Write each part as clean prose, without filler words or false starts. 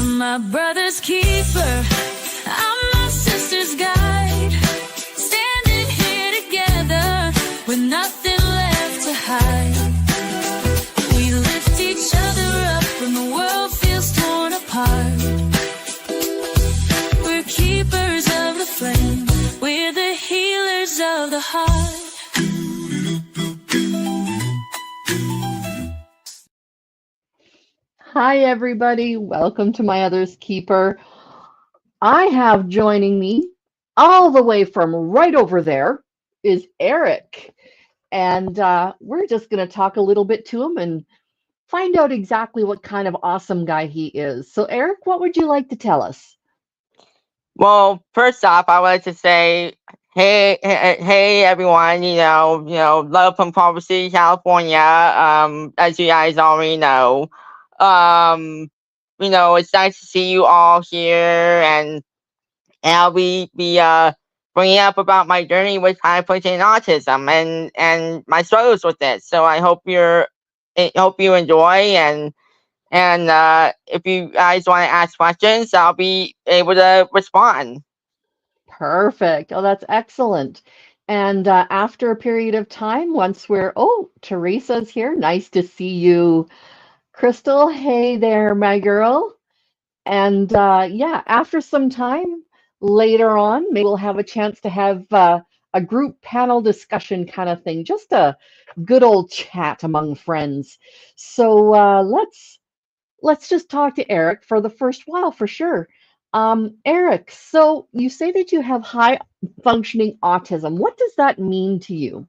I'm my brother's keeper. I'm my sister's guide. Standing here together with nothing left to hide. We lift each other up when the world feels torn apart. We're keepers of the flame. We're the healers of the heart. Hi, everybody. Welcome to My Other's Keeper. I have joining me all the way from right over there is Eric. And we're just going to talk a little bit to him and find out exactly what kind of awesome guy he is. So, Eric, what would you like to tell us? Well, first off, I wanted to say, hey, everyone. Love from Culver City, California. As you guys already know, it's nice to see you all here, and I'll be bringing up about my journey with high functioning autism and my struggles with it. So I hope you enjoy and if you guys want to ask questions, I'll be able to respond. Perfect. Oh, that's excellent. And after a period of time, Teresa's here. Nice to see you. Crystal, hey there, my girl. And yeah, after some time later on, maybe we'll have a chance to have a group panel discussion kind of thing, just a good old chat among friends. So let's just talk to Eric for the first while for sure. Eric, so you say that you have high functioning autism. What does that mean to you?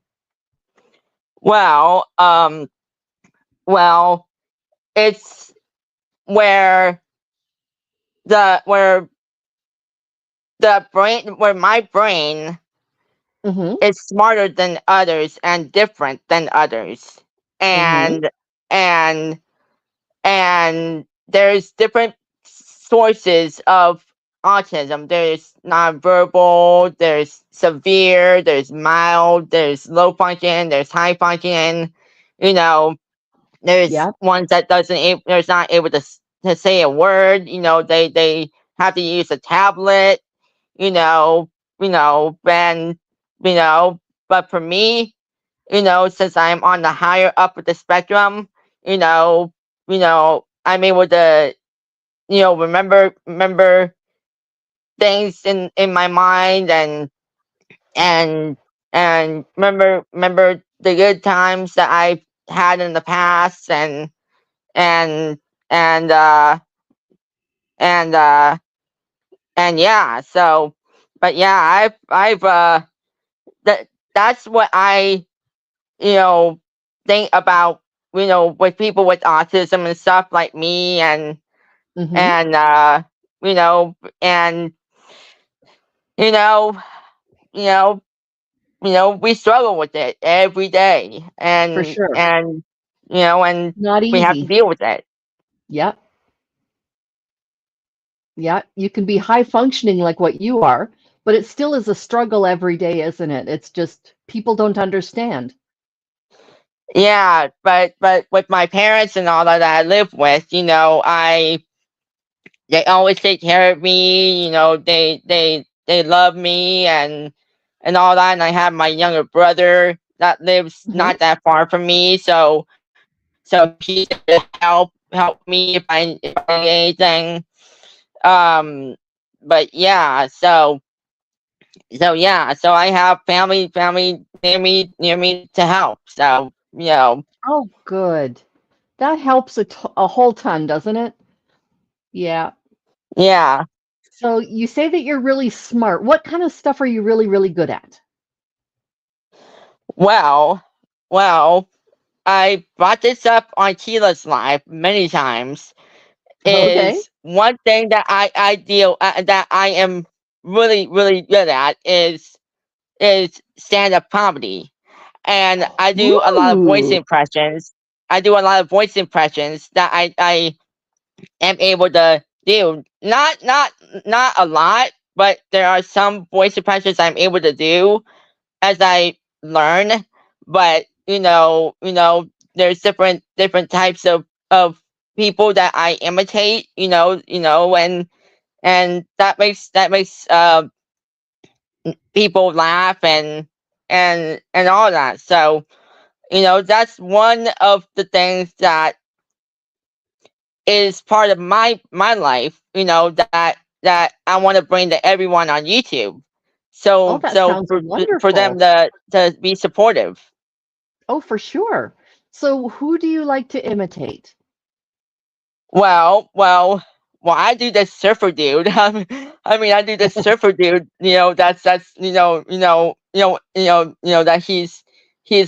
Well, well, it's where where where my brain Mm-hmm. is smarter than others and different than others, Mm-hmm. and and and there's different sources of autism. There's nonverbal, there's severe, there's mild, there's low function, there's high function. You know, there's Yep. ones that there's not able to say a word. They have to use a tablet. You know, and you know, but for me, since I'm on the higher up of the spectrum, you know, I'm able to, remember things in my mind and remember the good times that I've had in the past and and uh and uh and yeah, so but yeah, I've that that's what I you know think about, with people with autism and stuff like me, Mm-hmm. and you know and you know you know we struggle with it every day, For sure. and Not we have to easy. deal with it. Yep. Yeah, you can be high functioning like what you are, but it still is a struggle every day, isn't it? It's just people don't understand. Yeah, but with my parents and all that I live with, they always take care of me. They love me and all that. And I have my younger brother that lives Hmm. not that far from me, so he's there to help me if I need anything. Um, but yeah, so I have family near me to help. So Oh, good. That helps a whole ton, doesn't it? Yeah. yeah. So you say that you're really smart. What kind of stuff are you really, really good at? Well, well, I brought this up on Keela's live many times. Okay. Is one thing that I am really good at is stand up comedy, and I do a lot of voice Ooh. impressions. I do a lot of voice impressions that I am able to do. Not a lot, but there are some voice impressions I'm able to do as I learn. But there's different types of people that I imitate, and that makes people laugh and all that. So that's one of the things that is part of my life. That I want to bring to everyone on YouTube. Oh, So that so sounds for them wonderful. to be supportive. Oh, for sure. So, who do you like to imitate? Well, I do the surfer dude. I do the surfer dude. That's that he's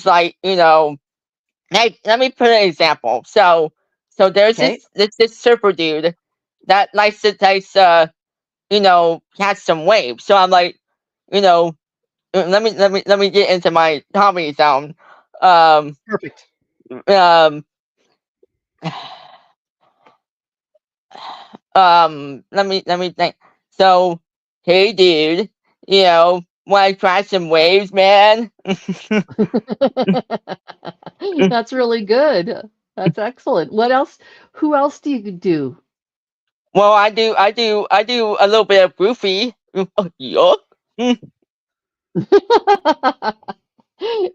like. Let me put an example. So there's Okay, this surfer dude that likes to catch some waves. So I'm like, you know, let me get into my comedy zone. Um, perfect. um, let me think. So, hey, dude, want to catch some waves, man? That's really good. That's excellent. What else? Who else do you do? Well, I do a little bit of Goofy. Yuck. Mm,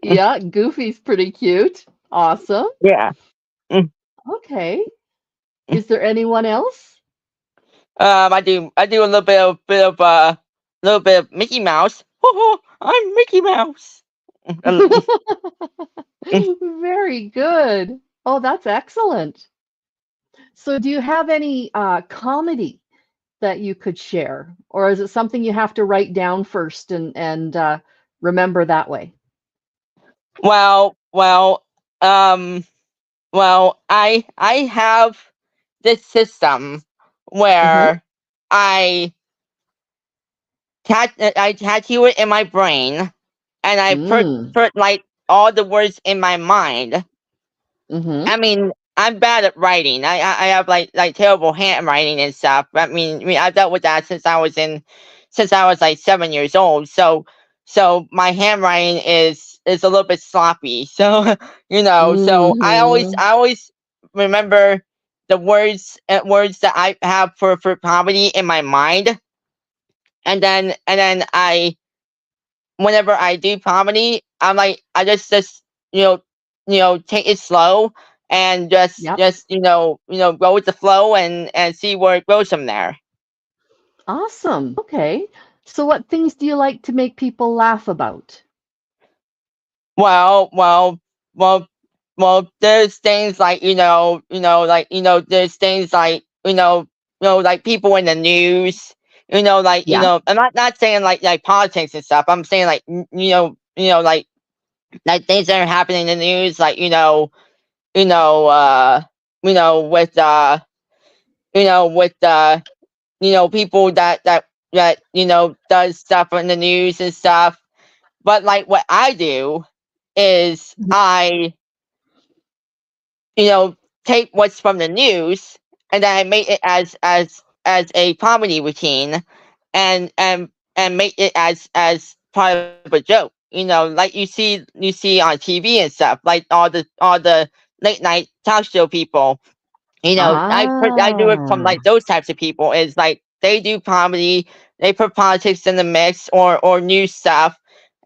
Yeah, Goofy's pretty cute. Awesome. yeah. Mm, Okay. mm. Is there anyone else? I do a little bit of Mickey Mouse. I'm Mickey Mouse. Mm, mm. Very good. Oh, that's excellent. So, do you have any comedy that you could share, or is it something you have to write down first and remember that way? Well, well, um, I have this system Hmm. where I I tattoo it in my brain, and I put Mm. put like all the words in my mind. Hmm. I mean, I'm bad at writing. I have like terrible handwriting and stuff. I mean, I've dealt with that since I was like 7 years old. So my handwriting is a little bit sloppy. So Hmm. I always remember the words that I have for comedy in my mind, and then I whenever I do comedy, I'm like I just you know take it slow and just Yep. just go with the flow and see where it goes from there. Awesome. Okay. So, what things do you like to make people laugh about? Well, well, well, well. There's things like there's things like like people in the news. Yeah. I'm not saying like politics and stuff. I'm saying like like things that are happening in the news, like you know, uh, you know, with people that does stuff on the news and stuff. But like what I do is Mhm. I you know take what's from the news, and then I make it as a comedy routine, and make it as part of a joke. Like you see on TV and stuff, like all the late night talk show people. I do it from Ah, like those types of people. Is like they do comedy, they put politics in the mix or new stuff,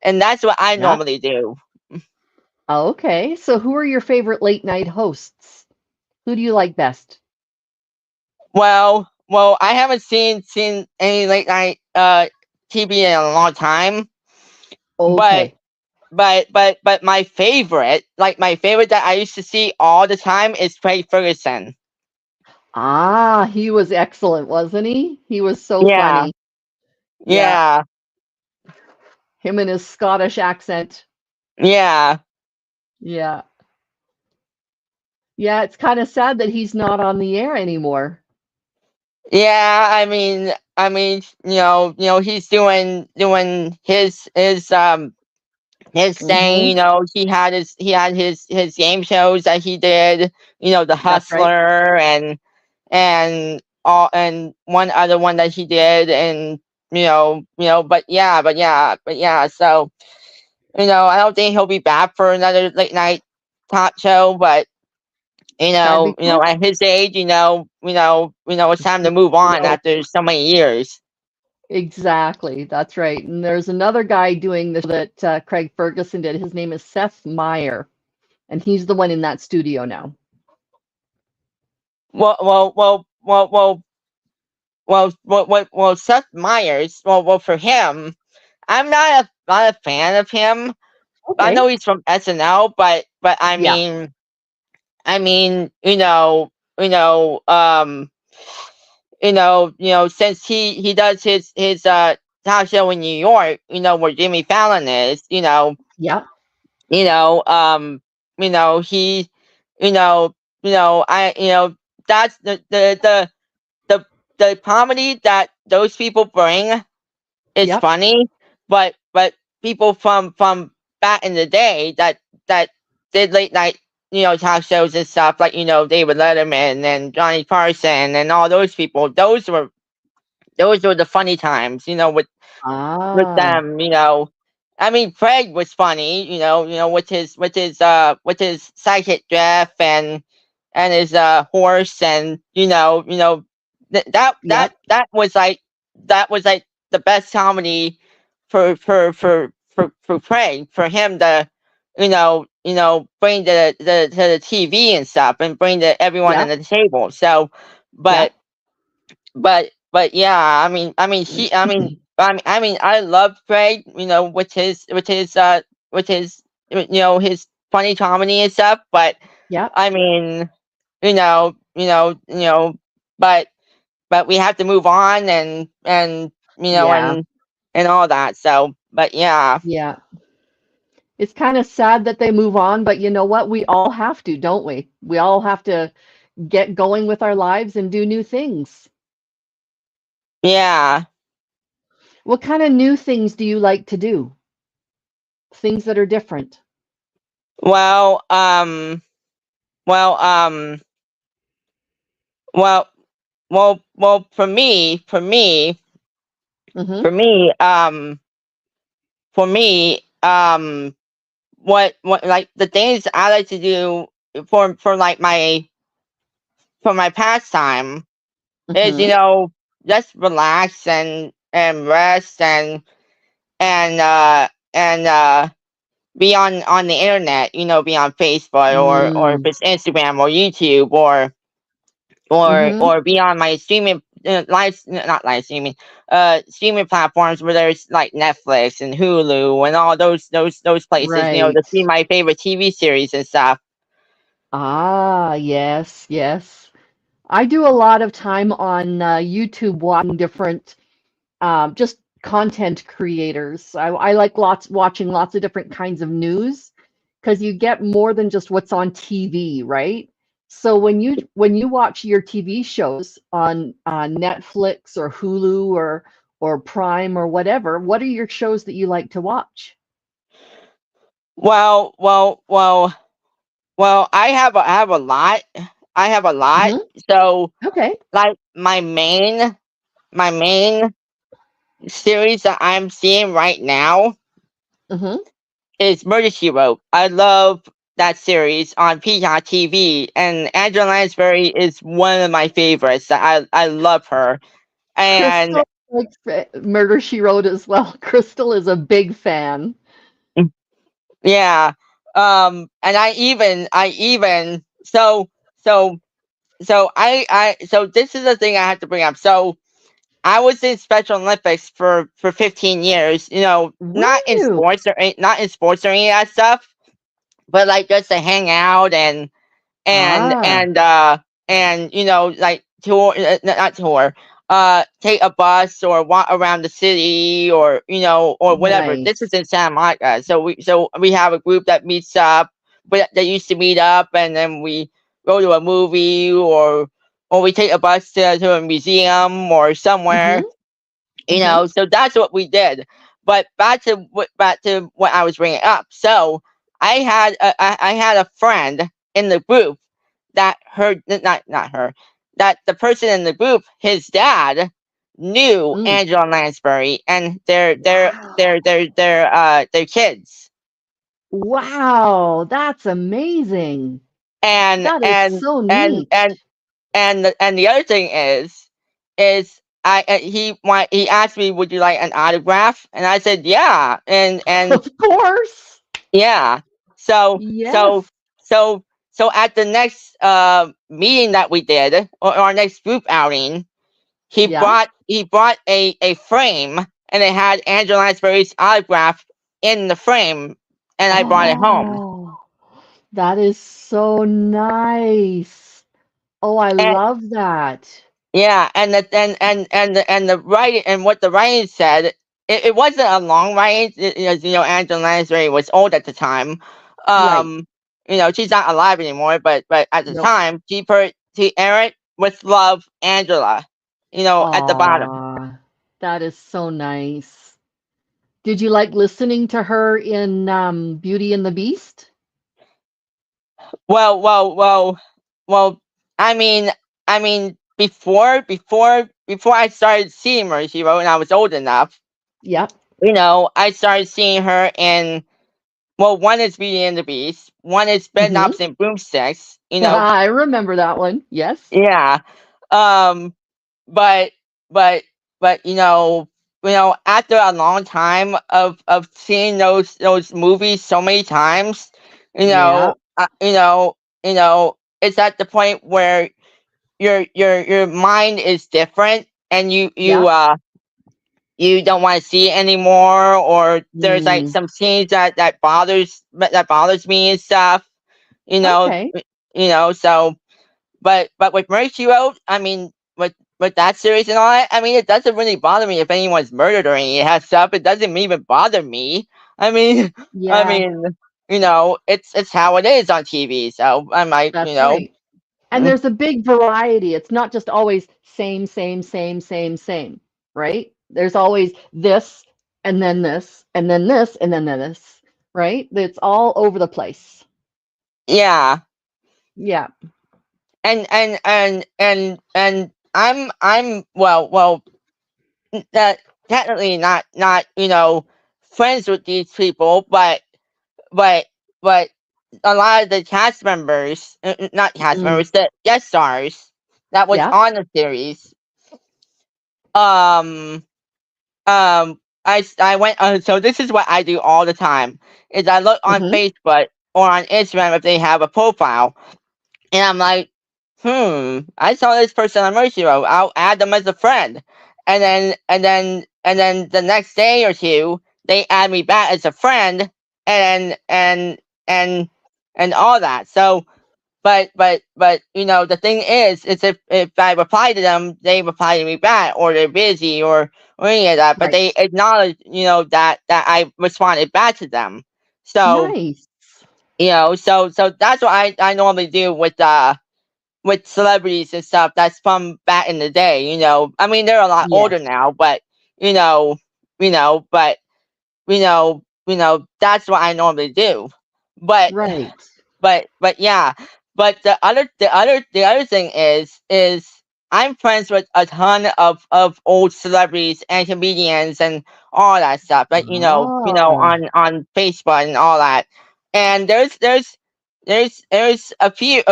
and that's what I yeah. normally do. Okay. So, who are your favorite late night hosts? Who do you like best? Well, I haven't seen any late night TV in a long time, but Okay. but my favorite that I used to see all the time is Craig Ferguson. Ah, he was excellent, wasn't he? He was so Yeah, funny. Yeah. yeah, Him and his Scottish accent. yeah. Yeah. Yeah, it's kind of sad that he's not on the air anymore. Yeah, I mean, he's doing his thing. Hmm. He had his game shows that he did. The That's right. Hustler and one other one that he did, and but yeah. So I don't think he'll be back for another late night talk show, but That'd be cool. at his age, it's time to move You on know, after so many years. exactly. That's right. And there's another guy doing the show that Craig Ferguson did. His name is Seth Meyer, and he's the one in that studio now. Well, Seth Meyers. For him, I'm not a fan of him. I Okay. know he's from SNL, but Yeah. I mean, since he does his talk show in New York, where Jimmy Fallon is, Yeah. you know, he, that's the the comedy that those people bring is Yep. funny, but people from back in the day that did late night talk shows and stuff like David Letterman and Johnny Carson and all those people. Those were the funny times, with Ah. them. I mean, Craig was funny, with his sidekick Jeff and his horse, and Yep. that was like the best comedy for Craig, for him to bring to the TV and stuff, and bring everyone on Yep. the table. So, but Yep. but yeah, I love Craig, with his funny comedy and stuff. But Yep. I mean, you know, you know, you know, but we have to move on, and Yeah. and all that. So, but yeah, Yeah. It's kind of sad that they move on, but you know what? We all have to, don't we? We all have to get going with our lives and do new things. yeah. What kind of new things do you like to do? Things that are different. Well, well, well, Mm-hmm. for me, for me, what like the things I like to do for like my pastime is, Mm-hmm. just relax and rest, and be on the internet, be on Facebook, or if Mm. it's Instagram or YouTube, Mm-hmm. or be on my streaming not live streaming platforms, where there's like Netflix and Hulu and all those places, Right. to see my favorite TV series and stuff. Ah, yes, yes. I do a lot of time on YouTube watching different just content creators. I like watching lots of different kinds of news because you get more than just what's on TV, right? So when you watch your TV shows on Netflix or Hulu or Prime or whatever, what are your shows that you like to watch? Well, well, well, well. I have a lot. I have a lot. Hmm. So, Okay. like, my main series that I'm seeing right now Hmm. is Murder She Wrote. I love that series on Peacock TV, and Angela Lansbury is one of my favorites. I love her, and Crystal likes Murder She Wrote as well. Crystal is a big fan. yeah, and I even so so this is the thing I have to bring up. So I was in Special Olympics for 15 years. Were Not in you? sports, or any of that stuff, but like just to hang out, and Ah, and like tour, not tour, take a bus or walk around the city, or whatever. This is nice. in Santa Monica, so we have a group that meets up, but they used to meet up, and then we go to a movie, or we take a bus to a museum or somewhere, Hmm. Hmm. so that's what we did. But back to what I was bringing up. So I had a friend in the group that her not her that the person in the group, his dad knew Mm. Angela Lansbury and Wow. their kids. Wow, that's amazing. and That is and so and neat. and and the other thing is he asked me, would you like an autograph, and I said yeah, and Of course. yeah. So so Yes. so so at the next meeting that we did, or our next group outing, Yeah. he brought a frame, and it had Angela Lansbury's autograph in the frame, and I brought it home. Oh, that is so nice. Oh, I And love that. yeah, and the writing, and what the writing said, it wasn't a long writing. Angela Lansbury was old at the time. Right. Um, she's not alive anymore, but at the Nope. time, she Eric with love, Angela. At the bottom. Aw, that is so nice. Did you like listening to her in Beauty and the Beast? Well, well, well, well. I mean, before I started seeing her, she wrote, when I was old enough. Yep. I started seeing her in. Well, one is Beauty and the Beast. One is Hmm. Bedknobs and Broomsticks. I remember that one. Yes. Yeah. Um, but but after a long time of seeing those movies so many times, Yeah. it's at the point where your mind is different, and Yep. you don't want to see it anymore, or there's like Mm. some scenes that bothers me and stuff, you know Okay. so, but with Mercy Road, I mean, with that series and all that, I mean, it doesn't really bother me if anyone's murdered or any of that stuff. It doesn't even bother me. I mean, I Yeah, mean, it's how it is on TV. So I'm like, that's right. And mm, there's a big variety. It's not just always same, same, same, same, same, right? There's always this, and then this, and then this, and then this, right? It's all over the place. yeah, Yeah. and I'm well, that technically not friends with these people, but but a lot of the cast members, not cast Mm. members, the guest stars that was Yeah. on the series, um I went so this is what I do all the time, is I look on Hmm. Facebook or on Instagram if they have a profile, and I'm like, I saw this person on Mercy Road. I'll add them as a friend. And then the next day or two, they add me back as a friend, and and and all that. So, but the thing is if I reply to them, they reply to me back, or they're busy, or any of that. But Right. they acknowledge, that I responded back to them. So, Nice. so that's what I normally do with celebrities and stuff that's from back in the day. I mean, they're a lot older Yes. now, but you know, but that's what I normally do. But Right. but yeah, but the other thing is I'm friends with a ton of old celebrities and comedians and all that stuff. But Oh. on Facebook and all that. And there's a few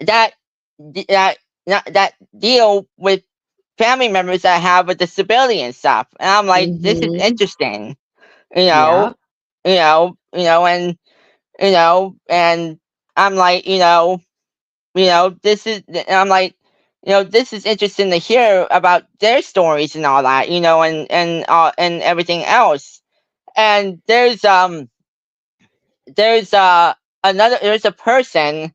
that that deal with family members that have a disability and stuff. And I'm like, this is Hmm. interesting, Yeah. and I'm like, this is, and I'm like, this is interesting to hear about their stories and all that, and everything else. And there's a person,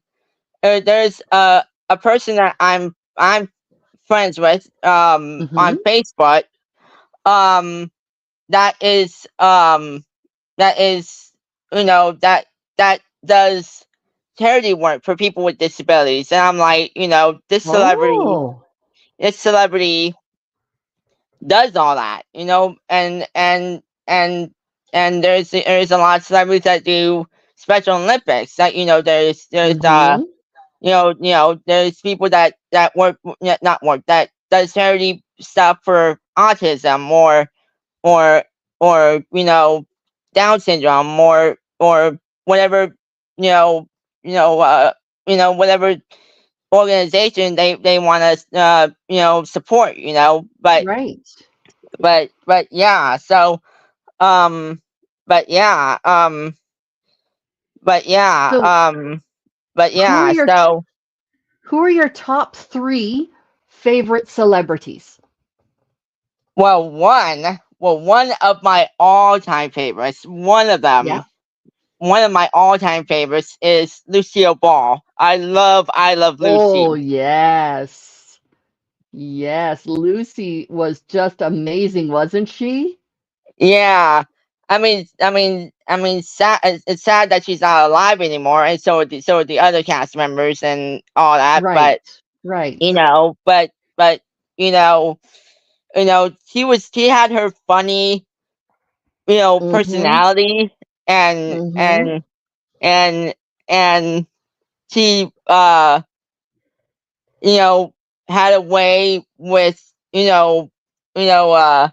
a person that I'm friends with on Hmm. Facebook, um that is that is that does charity work for people with disabilities. And I'm like, Oh. this celebrity does all that, and there's a lot of celebrities that do Special Olympics, that there's Hmm. there's people that work, not work, that does charity stuff for autism, or Down syndrome, or whatever you know, you know, whatever organization they want to support, Right. but yeah, so um but yeah but yeah So but who are yeah your so who are your top three favorite celebrities? one of my all-time favorites, Yeah. one of my all-time favorites is Lucille Ball. I love Lucy. Oh, yes. Yes. Lucy was just amazing, wasn't she? Yeah. Sad, it's sad that she's not alive anymore, and so are the other cast members and all that. Right. Right. But you know, she had her funny, Mm-hmm. personality, and Mm-hmm. and and and she you know had a way with you know uh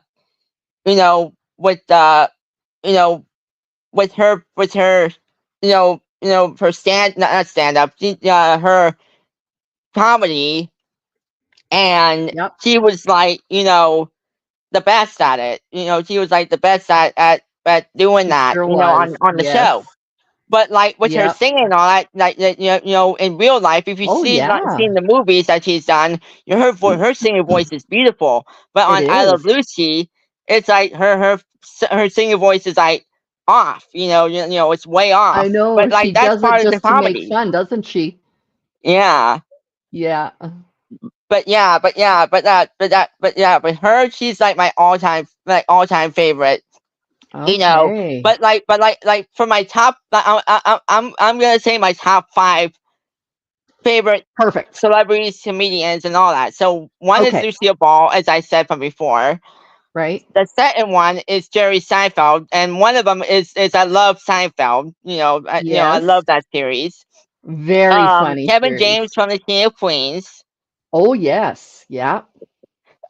with you know with her her not stand up, her comedy, and Yep. she was like, the best at it. She was like the best at doing She that, sure on was. the Yes. show. But like with her Yep. singing and all that, like in real life, if you Oh, see not yeah. seen the movies that she's done, her singing voice is beautiful. But It on I Love is. Lucy, it's like her singing voice is like off. It's way I off. know But like she that's does it part of the just to make comedy. fun, doesn't she? Yeah. Yeah. But her, she's like my all time favorite. You know, Okay. but like for my top, I'm gonna say my top five favorite Perfect. celebrities, comedians, and all that. So one is Okay. Lucille Ball, as I said from before. Right. The second one is Jerry Seinfeld, and one of them is I love Seinfeld. I Yes. love that series. Very funny Kevin James series. from the King of Queens. Oh, yes. Yeah.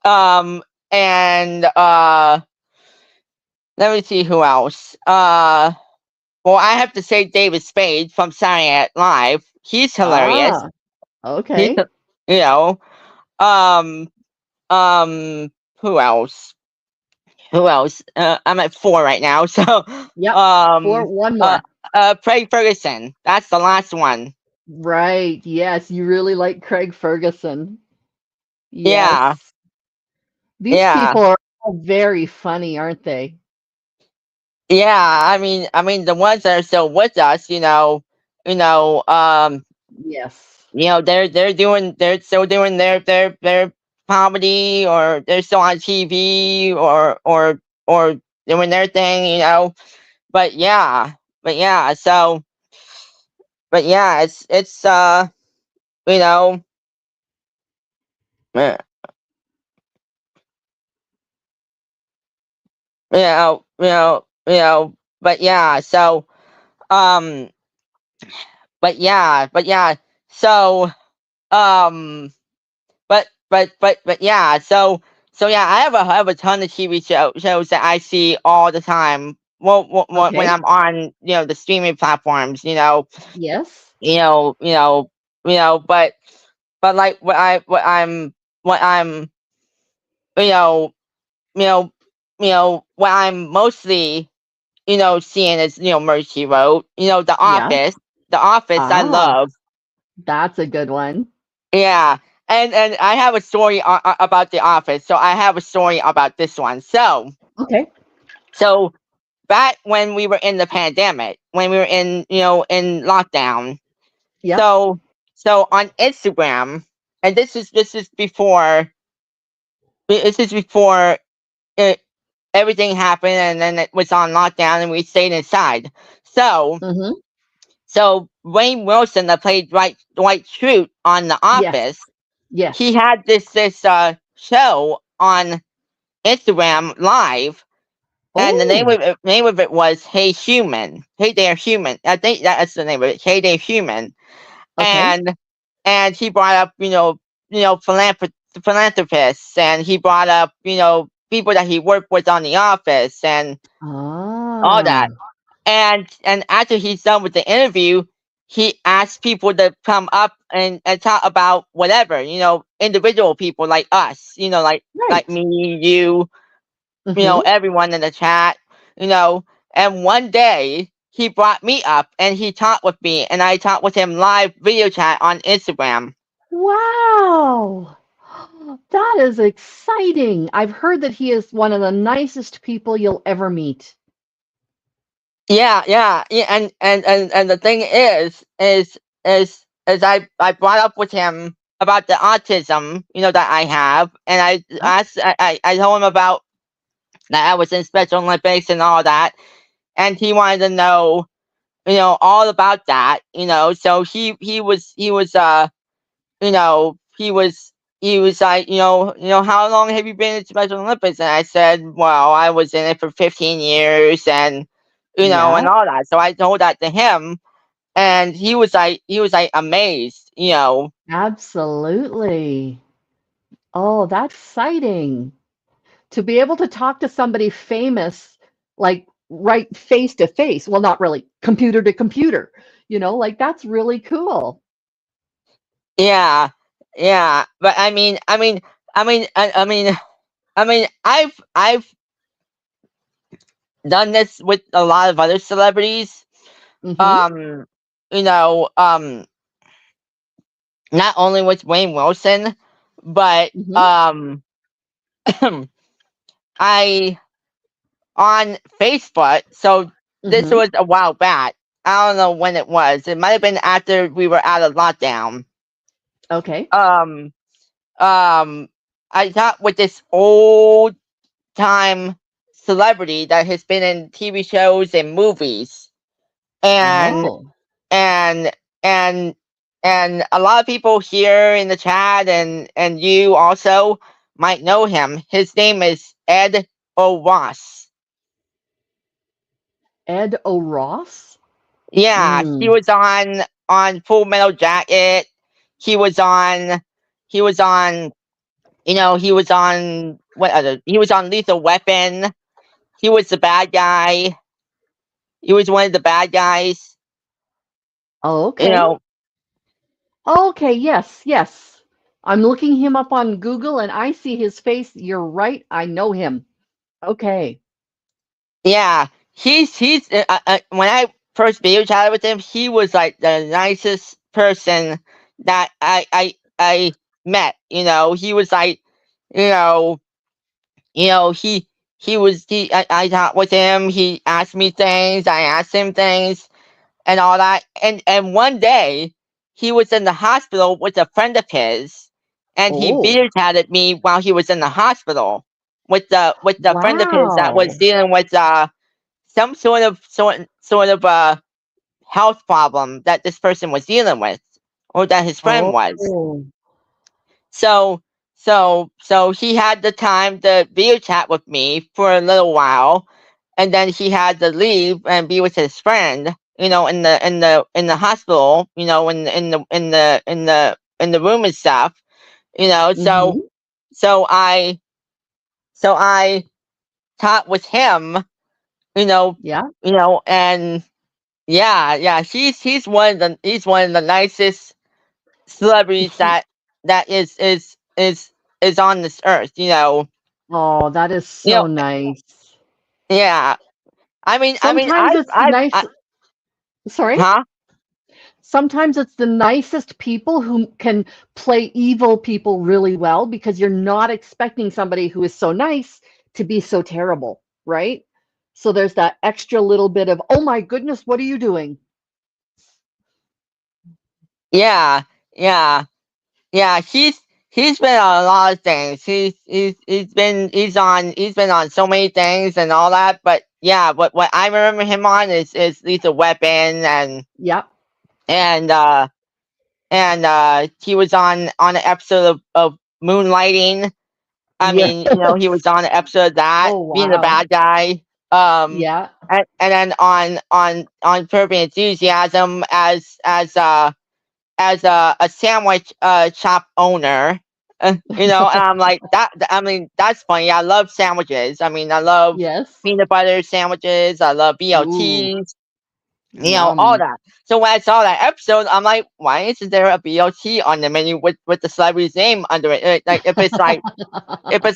Um, and let me see who else. Well, I have to say David Spade from Saturday Night Live. He's hilarious. Ah, He's, okay. you know, um, um, who else? Who else? I'm at four right now. So, Yep. For um, one uh, more. Craig Ferguson. That's the last one. Right. Yes, you really like Craig Ferguson. Yeah, Yes. These yeah, people are all very funny, aren't they? yeah. The ones that are still with us, you know, um, Yes. they're still doing their comedy, or they're still on TV, or doing their thing. But yeah, but yeah, so but yeah, it's you know, uh, but yeah, so um, but yeah, so um, but yeah, so yeah, I have a ton of TV shows that I see all the time. Well, when Okay. I'm on the streaming platforms, Yes. you know, you know, but like what I'm you know you know what I'm mostly seeing is Mercy Road, The Yeah. Office. The Office I Ah, love. that's a good one. Yeah, and I have a story about The Office. So I have a story about this one. Okay. So back when we were in the pandemic, when we were in lockdown. Yep. So on Instagram, and this is before it, everything happened, and then it was on lockdown, and we stayed inside. So Mm-hmm. so Wayne Wilson, that played Dwight Schrute on The Yes. Office, he Yes. had this show on Instagram Live, and the Oh, name of it was Hey Human, Hey There Human. I think that's the name of it, Hey There Human. okay. And he brought up philanthropists, and he brought up people that he worked with on The Office and all Ah, that. And after he's done with the interview, he asked people to come up and talk about whatever, individual people like us, like Right. me, you, Hmm. everyone in the chat, you know. And one day he brought me up and he talked with me, and I talked with him live video chat on Instagram. Wow. That is exciting. I've heard that he is one of the nicest people you'll ever meet. Yeah, yeah, yeah. And the thing is I brought up with him about the autism, that I have, and Yeah. I told him about that I was in Special Olympics and all that, and he wanted to know, all about that, so he was like, how long have you been in Special Olympics? And I said, well, I was in it for 15 years, and and Yeah, all that. So I told that to him, and he was like amazed. absolutely. Oh, that's exciting. To be able to talk to somebody famous, like right face to face. Well, not really computer to computer, like that's really cool. Yeah, yeah. But I've done this with a lot of other celebrities. Hmm. Um, you know, um, not only with Wayne Wilson, but Hmm. I on Facebook. So this Hmm. was a while back. I don't know when it was. It might have been after we were out of lockdown. Okay. Um, um, I talked with this old time celebrity that has been in TV shows and movies, and Oh, and and and a lot of people here in the chat and you also might know him. His name is Ed O'Ross. Ed O'Ross. Yeah, he Mm. was on Full Metal Jacket. He was on he was on he was on what other he was on Lethal Weapon. He was the bad guy. He was one of the bad guys. Oh, You okay. know, Okay, yes, yes. I'm looking him up on Google and I see his face. You're right. I know him. Okay. yeah. He's when I first video chatted with him, he was like the nicest person that I met. He was like, you know, I talked with him. He asked me things. I asked him things and all that. And one day he was in the hospital with a friend of his, and he Oh, video chatted me while he was in the hospital with the friend of his that was wow. dealing with some sort of health problem that this person was dealing with, or that his friend was. Oh, So so he had the time to video chat with me for a little while, and then he had to leave and be with his friend, in the hospital, in the room and stuff, so mm-hmm. so I so I talked with him, you know, Yeah. and yeah, yeah, he's one of the nicest celebrities He, that is on this earth. oh, that is You know, so nice. yeah. I mean, Sometimes it's the sorry. huh? Sometimes it's the nicest people who can play evil people really well because you're not expecting somebody who is so nice to be so terrible, right? So there's that extra little bit of, oh my goodness, what are you doing? Yeah, yeah, yeah. He's been on a lot of things. He's been on so many things and all that. But yeah, what I remember him on is Lethal Weapon, Yeah. and uh he was on an episode of Moonlighting. I mean, he was Yes. on an episode of that, Oh, being the wow. bad guy. Um, Yeah. and then on Curb Your Enthusiasm as a sandwich shop owner. And I'm like that. I mean, that's funny. I love sandwiches. I mean, I love Yes. peanut butter sandwiches. I love Ooh. BLTs. all Yum. that. So when I saw that episode, I'm like, why isn't there a BLT on the menu with the celebrity's name under it? Like if it's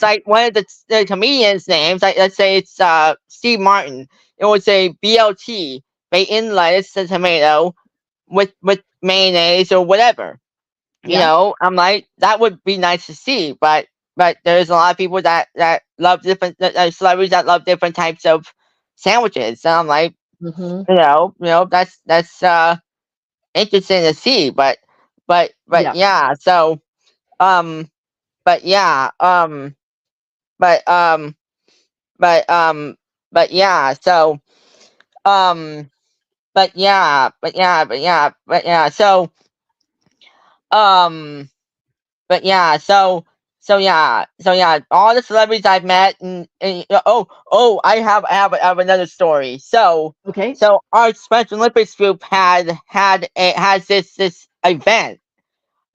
like one of the comedians' names, like let's say it's Steve Martin, it would say BLT, bacon, lettuce, and tomato with mayonnaise or whatever. Yeah. I'm like, that would be nice to see, but there's a lot of people that love different celebrities that love different types of sandwiches, and I'm like, Hmm. that's interesting to see, but Yeah. yeah, so um, but yeah, but but but yeah, so um, but yeah, so um. But yeah, so yeah, all the celebrities I've met, and I have another story. Okay. So our Special Olympics group has this event,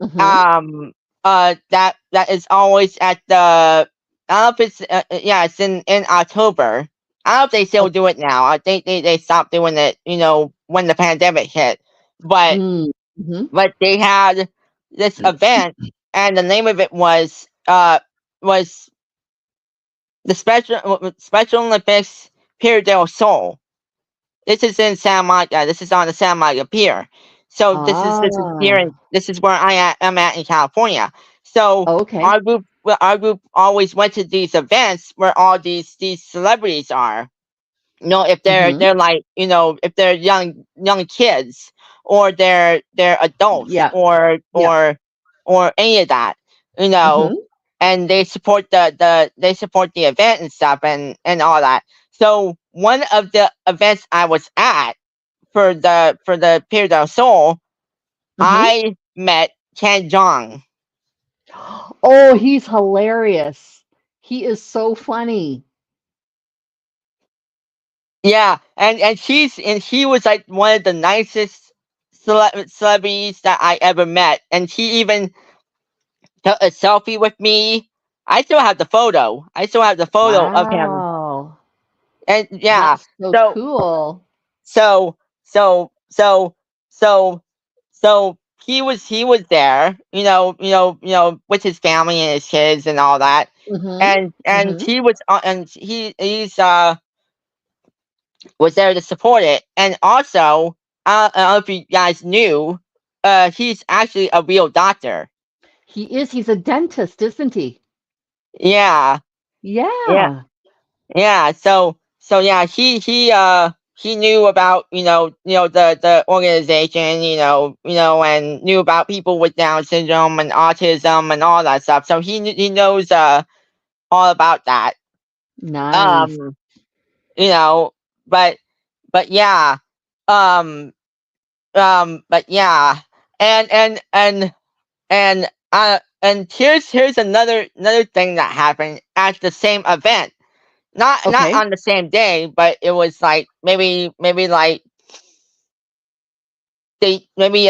Hmm. um, that is always at the, I don't know if it's yeah, it's in October. I don't know if they still do it now. I think they stopped doing it, when the pandemic hit, but Mm-hmm. they had this event, and the name of it was the Special Olympics Pier del Sol. This is in Santa Monica. This is on the Santa Monica Pier. So Ah, this is where I'm at in California. So okay. our group always went to these events where all these celebrities are, if Hmm. they're like, if they're young kids, or they're adults, Yeah. Yeah. or any of that, you know Hmm. and they support the event and stuff, and all that. So one of the events I was at for the Pier del Sol, Hmm. I met Ken Jong. Oh, he's hilarious. He is so funny. Yeah, and he was like one of the nicest celebrities that I ever met, and he even took a selfie with me. I still have the photo of him. Wow. And yeah, That's so so cool. so so so so so he was there, with his family and his kids and all that. Hmm. And Hmm. he was and he's was there to support it. And also, I don't know if you guys knew, he's actually a real doctor. He is. He's a dentist, isn't he? Yeah, yeah, Yeah. yeah. So yeah, he knew about, the organization, and knew about people with Down syndrome and autism and all that stuff. So he knows all about that. Nice. Um, you know, but yeah, um, but yeah, and here's another thing that happened at the same event. Not Okay. on the same day, but it was like maybe like maybe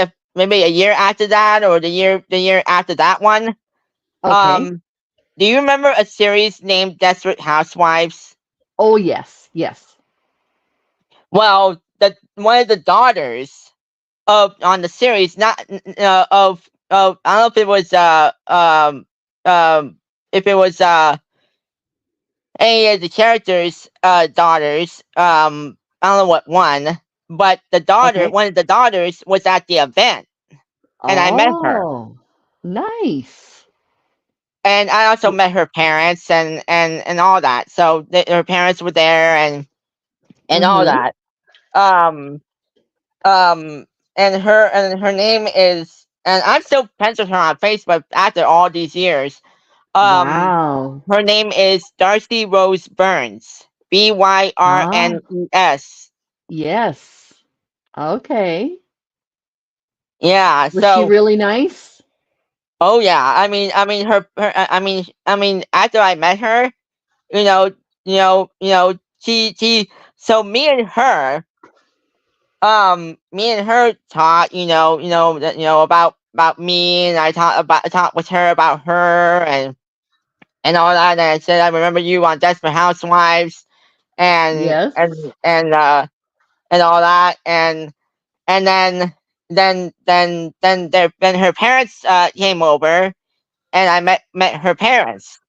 a year after that, or the year after that one. Okay. Um, do you remember a series named Desperate Housewives? Oh, yes. Yes. Well, the one of the daughters of on the series, not of I don't know if it was if it was any of the characters' daughters. I don't know what one, but Okay. one of the daughters was at the event, and I met her. Oh, nice. And I also met her parents, and all that. So her parents were there, and all Mm-hmm. that. Um, um, and her name is, and I'm still friends with her on Facebook after all these years. Um, Wow. Her name is Darcy Rose Burns. Ah, Byrnes. yes. Okay. Yeah. Was she So, really nice? oh yeah. After I met her, she. So me and her talked, about me, and I talked with her about her, and all that. And I said, I remember you on Desperate Housewives, and Yes. and and uh and all that, and then her parents came over, and I met her parents,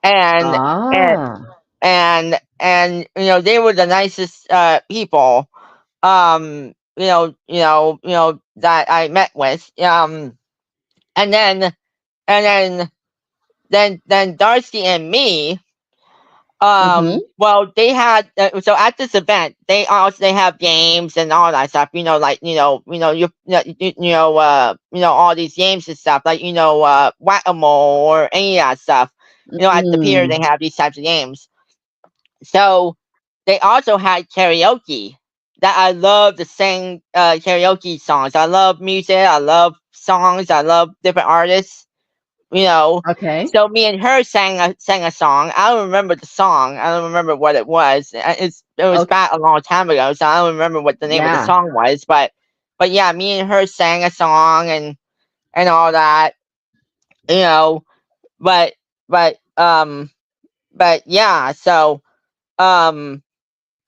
and and Ah. they were the nicest people, that I met with, and then then Darcy and me, Mm-hmm. well, they had, so at this event they have games and all that stuff, like, all these games and stuff, like, whack-a-mole or any of that stuff. At the pier they Mm. have these types of games. So they also had karaoke, that I love to sing karaoke songs. I love music, I love songs, I love different artists, you know. Okay. So me and her sang a song. I don't remember the song. I don't remember what it was. It was Okay. back a long time ago, so I don't remember what the name of the Yeah. song was. But yeah, me and her sang a song and all that. You know, but but but yeah. So um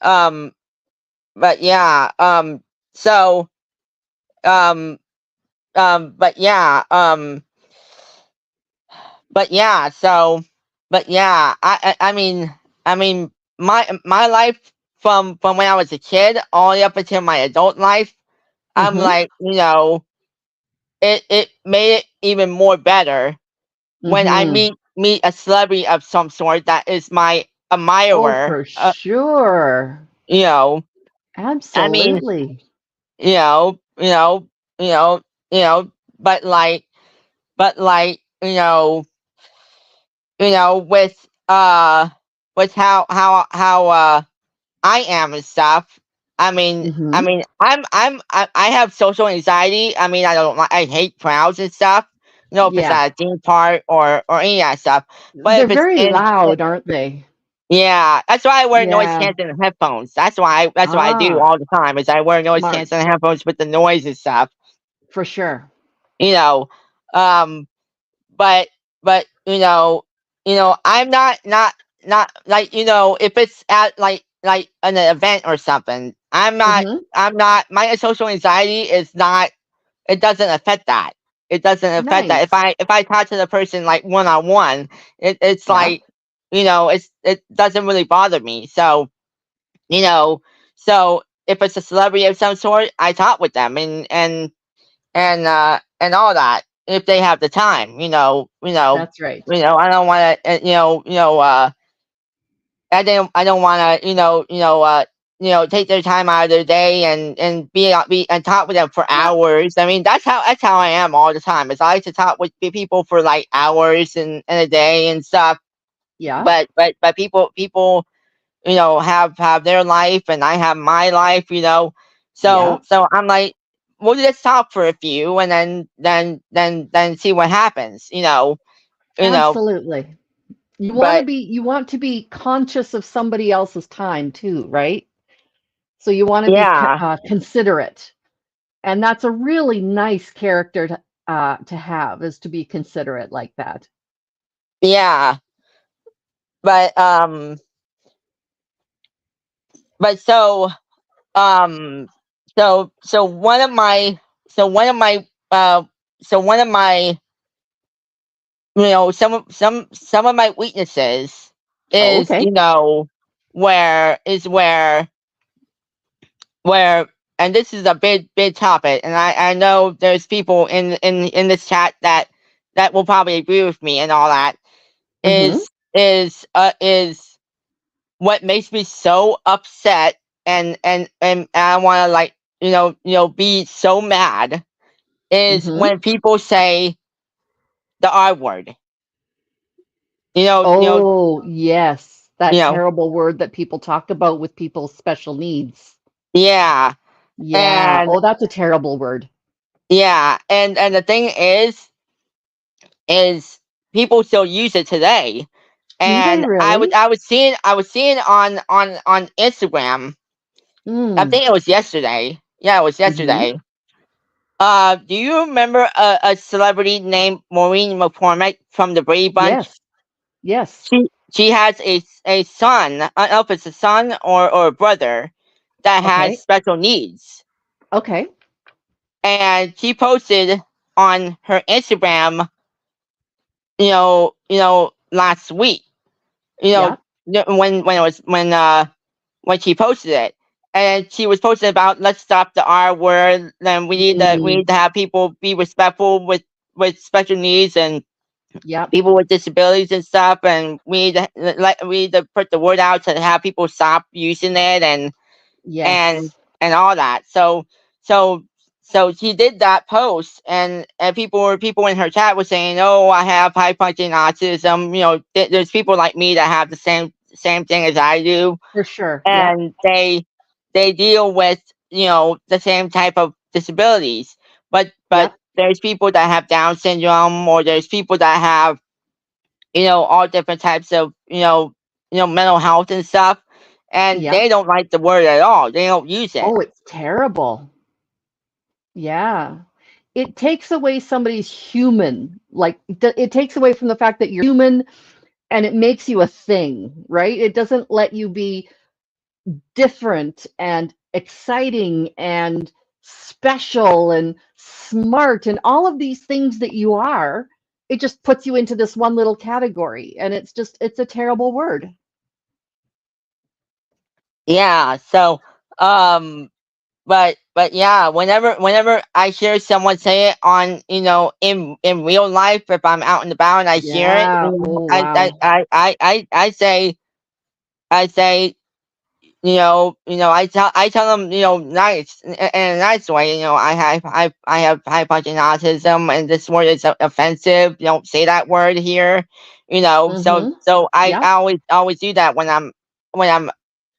um but yeah so um but yeah but yeah so but yeah I mean my life from when I was a kid all the way up until my adult life, I'm Mm-hmm. like, it made it even more better when I Mm-hmm. meet a celebrity of some sort that is my Oh, admirer. for sure. You know, I mean, Absolutely. you know, you know, you know, but like, with how I am and stuff. I Mm-hmm. mean, I have social anxiety. I mean, I hate crowds and stuff. If it's Yeah. at a theme park or any of that stuff. But They're if it's very in, loud, aren't they? yeah, that's why I wear noise Yeah. canceling headphones. That's what I do Ah, all the time. Is I wear noise smart. canceling headphones with the noise and stuff. For sure. You know, um, but I'm not like, if it's at like an event or something, Mm-hmm. I'm not my social anxiety is not, it doesn't affect that. It doesn't affect that. If Nice. I talk to the person like one on one, it's Yeah. like, it doesn't really bother me. You know so if it's a celebrity of some sort, I talk with them, and all that, if they have the time. That's right. I don't want to, I don't want to, take their time out of their day and be and talk with them for Yeah. hours. I mean, that's how I am all the time. Is I like to talk with people for like hours and a day and stuff. Yeah. But people, have their life, and I have my life. Yeah. So I'm like, we'll just talk for a few, and then see what happens. You know. Absolutely. But You want to be conscious of somebody else's time too, right? So you want to be yeah, considerate. And that's a really nice character to have, is to be considerate like that. yeah. But but um so one of my so one of my uh so one of my some of my weaknesses Oh, is, okay. where and this is a big topic, and I know there's people in this chat that will probably agree with me and all that, Mm-hmm. is what makes me so upset, and I want to, like, be so mad, is Mm-hmm. when people say the R word. You know, you know, Oh, yes. you That know. terrible word that people talk about with people's special needs. Yeah, Yeah. and Oh, that's a terrible word. and the thing is people still use it today. Do they And really? I was seeing on Instagram. I Mm. think it was yesterday. Yeah, it was Mm-hmm. yesterday. Do you remember a celebrity named Maureen McCormick from the Brady Bunch? Yes. Yes. She has a son. I don't know if it's a son or a brother, that has Okay. special needs, Okay. and she posted on her Instagram, last week, you know, Yeah. when it was when she posted it, and she was posting about let's stop the R word, and we Mm, need to have people be respectful with special needs and yep. people with disabilities and stuff, and we need to put the word out to have people stop using it and Yes. and all that. So so she did that post, and people in her chat were saying, "Oh, I have high functioning autism. There's people like me that have the same thing as I do, For sure. Yep. and they deal with the same type of disabilities. But Yep. there's people that have Down syndrome, or there's people that have all different types of mental health and stuff, and Yep. they don't like the word at all. They don't use it. Oh, it's terrible. Yeah. It takes away somebody's human. Like it takes away from the fact that you're human and it makes you a thing, right? It doesn't let you be different and exciting and special and smart and all of these things that you are. It just puts you into this one little category and it's a terrible word. Yeah. So, but yeah, whenever I hear someone say it on in real life, if I'm out and about and I hear it, Yeah. Oh, I I wow. I I I say I say I tell them, nice in a nice way. I have high functioning autism, and this word is offensive. You don't say that word here. So Mm-hmm. so I Yep. always do that when I'm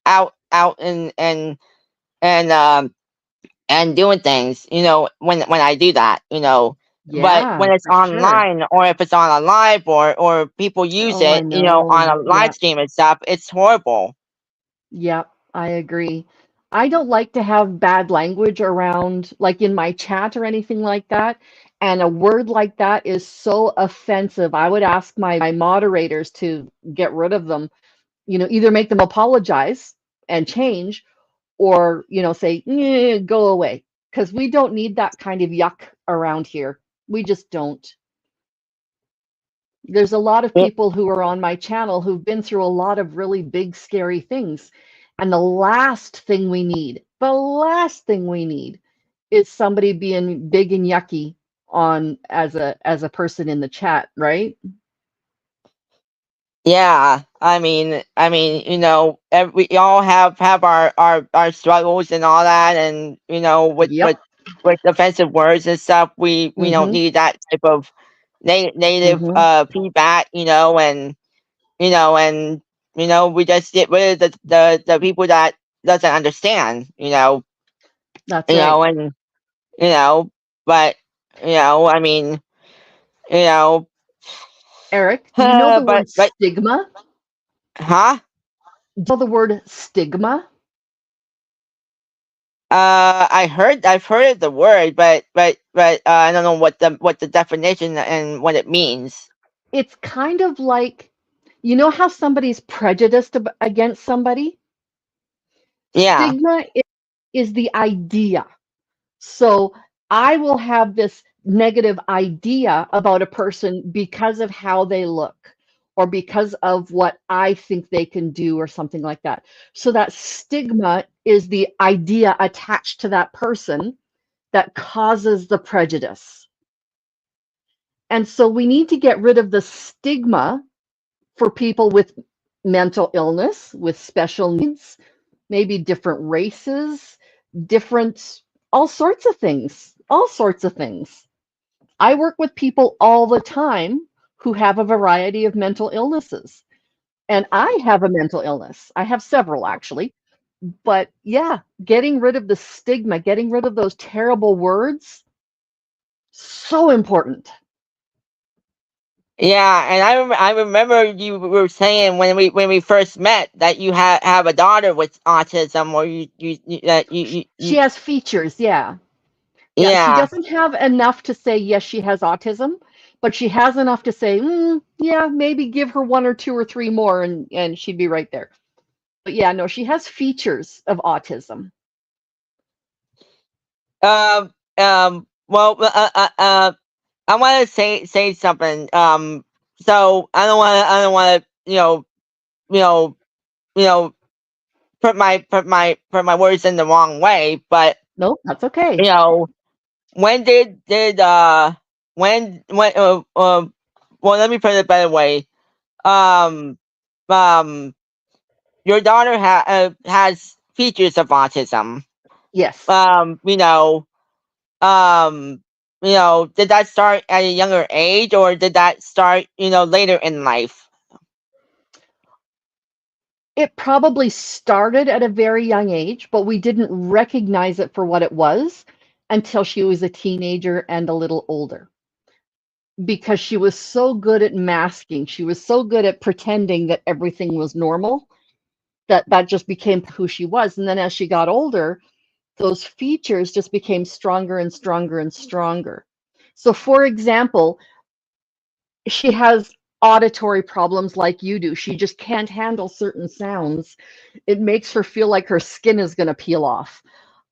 out and doing things. When I do that. But Yeah, when it's for sure. online, or if it's on a live, or people use Oh, I it, on know. a live Yep. stream and stuff, it's horrible. Yep, I agree. I don't like to have bad language around, like in my chat or anything like that. And a word like that is so offensive. I would ask my moderators to get rid of them, either make them apologize and change or, say, go away. Because we don't need that kind of yuck around here. We just don't. There's a lot of people who are on my channel who've been through a lot of really big, scary things. And the last thing we need is somebody being big and yucky on as a person in the chat, right? Yeah, I mean, we all have our struggles and all that, and with Yep. offensive words and stuff, we don't Mm-hmm. need that type of native Mm-hmm. feedback, and we just get rid of the people that doesn't understand, That's right. and you know, but I mean, you know, Eric, do you know the but word stigma? huh? Do you know the word stigma? I've heard the word, but I don't know what the definition and what it means. It's kind of like, how somebody's prejudiced against somebody? Yeah, Stigma is the idea. So I will have this negative idea about a person because of how they look or because of what I think they can do or something like that. So that stigma is the idea attached to that person that causes the prejudice. And so we need to get rid of the stigma for people with mental illness, with special needs, maybe different races, different, all sorts of things, all sorts of things. I work with people all the time who have a variety of mental illnesses. And I have a mental illness. I have several actually. But yeah, getting rid of the stigma, getting rid of those terrible words, so important. yeah, and I remember you were saying when we first met that you have a daughter with autism, or that She has features, yeah. Yeah, she yeah. doesn't have enough to say, yes, she has autism, but she has enough to say, yeah, maybe give her one or two or three more and she'd be right there. But yeah, no, she has features of autism. Well, I want to say something. So I don't want to, you know, you know, put my words in the wrong way. But Nope, that's you okay. know, when did when well, let me put it a better way. Um, um, your daughter has features of autism. Yes. Um, you know, um, did that start at a younger age, or did that start, later in life? It probably started at a very young age, but we didn't recognize it for what it was until she was a teenager and a little older because she was so good at masking. She was so good at pretending that everything was normal that that just became who she was. And then as she got older, those features just became stronger and stronger and stronger. So, for example, she has auditory problems like you do. She just can't handle certain sounds. It makes her feel like her skin is going to peel off.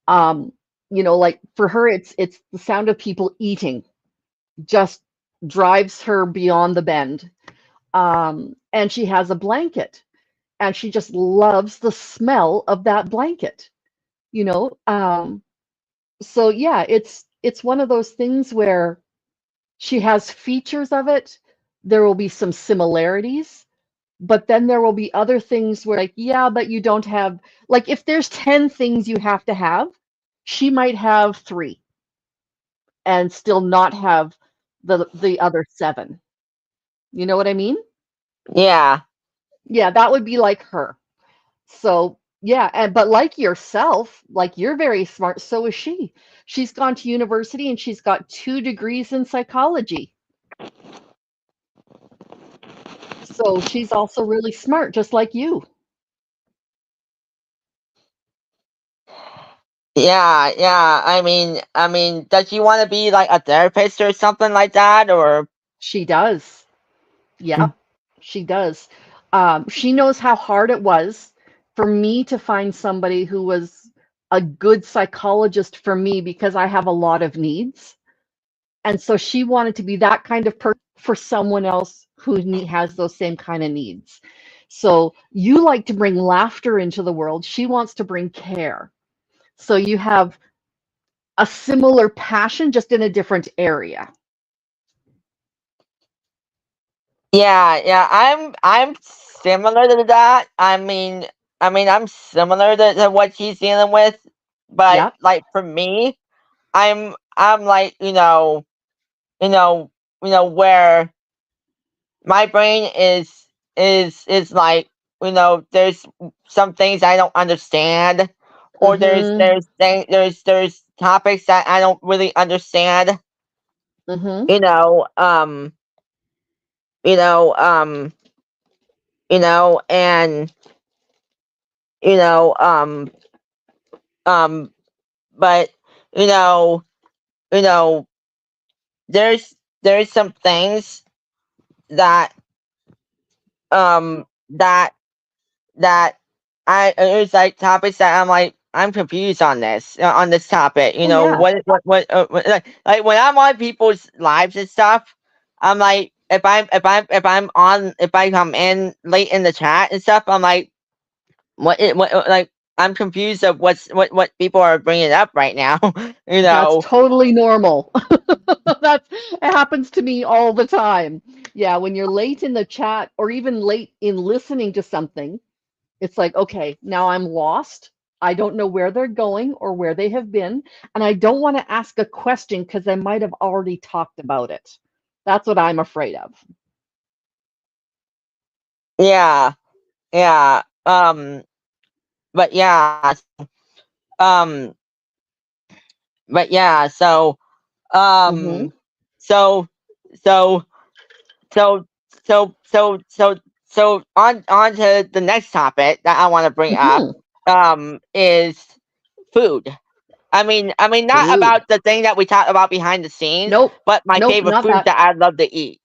Um, like for her, it's the sound of people eating just drives her beyond the bend. And she has a blanket, and she just loves the smell of that blanket. You know, so yeah, it's one of those things where she has features of it. There will be some similarities, but then there will be other things where, like, yeah, but you don't have, like, if there's 10 things you have to have, she might have three and still not have the other seven. You know what I mean? Yeah, Yeah, that would be like her. So, yeah, and but like yourself, like you're very smart, so is she. She's gone to university and she's got 2 degrees in psychology. So she's also really smart, just like you. yeah, yeah. I mean, does she want to be like a therapist or something like that, or? She does. Yep, she does. She knows how hard it was for me to find somebody who was a good psychologist for me because I have a lot of needs. And so she wanted to be that kind of person for someone else who has those same kind of needs. So you like to bring laughter into the world. She wants to bring care. So you have a similar passion, just in a different area. Yeah, yeah. I'm similar to that. I'm similar to what she's dealing with, but Yep. like for me, I'm like, you know, where my brain is like, there's some things I don't understand, or Mm-hmm. there's topics that I don't really understand. Mm-hmm. You know, you know, um, and you know, um, but you know, you know, there's some things that um that that there's like topics that I'm confused on this topic. Oh yeah. Like when I'm on people's lives and stuff, I'm like, if I come in late in the chat and stuff, I'm like, like, I'm confused of what people are bringing up right now. you That's know. totally normal. That's it happens to me all the time. Yeah, when you're late in the chat or even late in listening to something, it's like, okay, now I'm lost. I don't know where they're going or where they have been, and I don't want to ask a question because I might have already talked about it. That's what I'm afraid of. Yeah, yeah. But yeah, um, but yeah. Hmm. Um, so, so, so, so, on to the next topic that I want to bring up. Hmm. Is food. Not Food. about the thing that we talk about behind the scenes, Nope. but my Nope. favorite Not foods that. that I love to eat.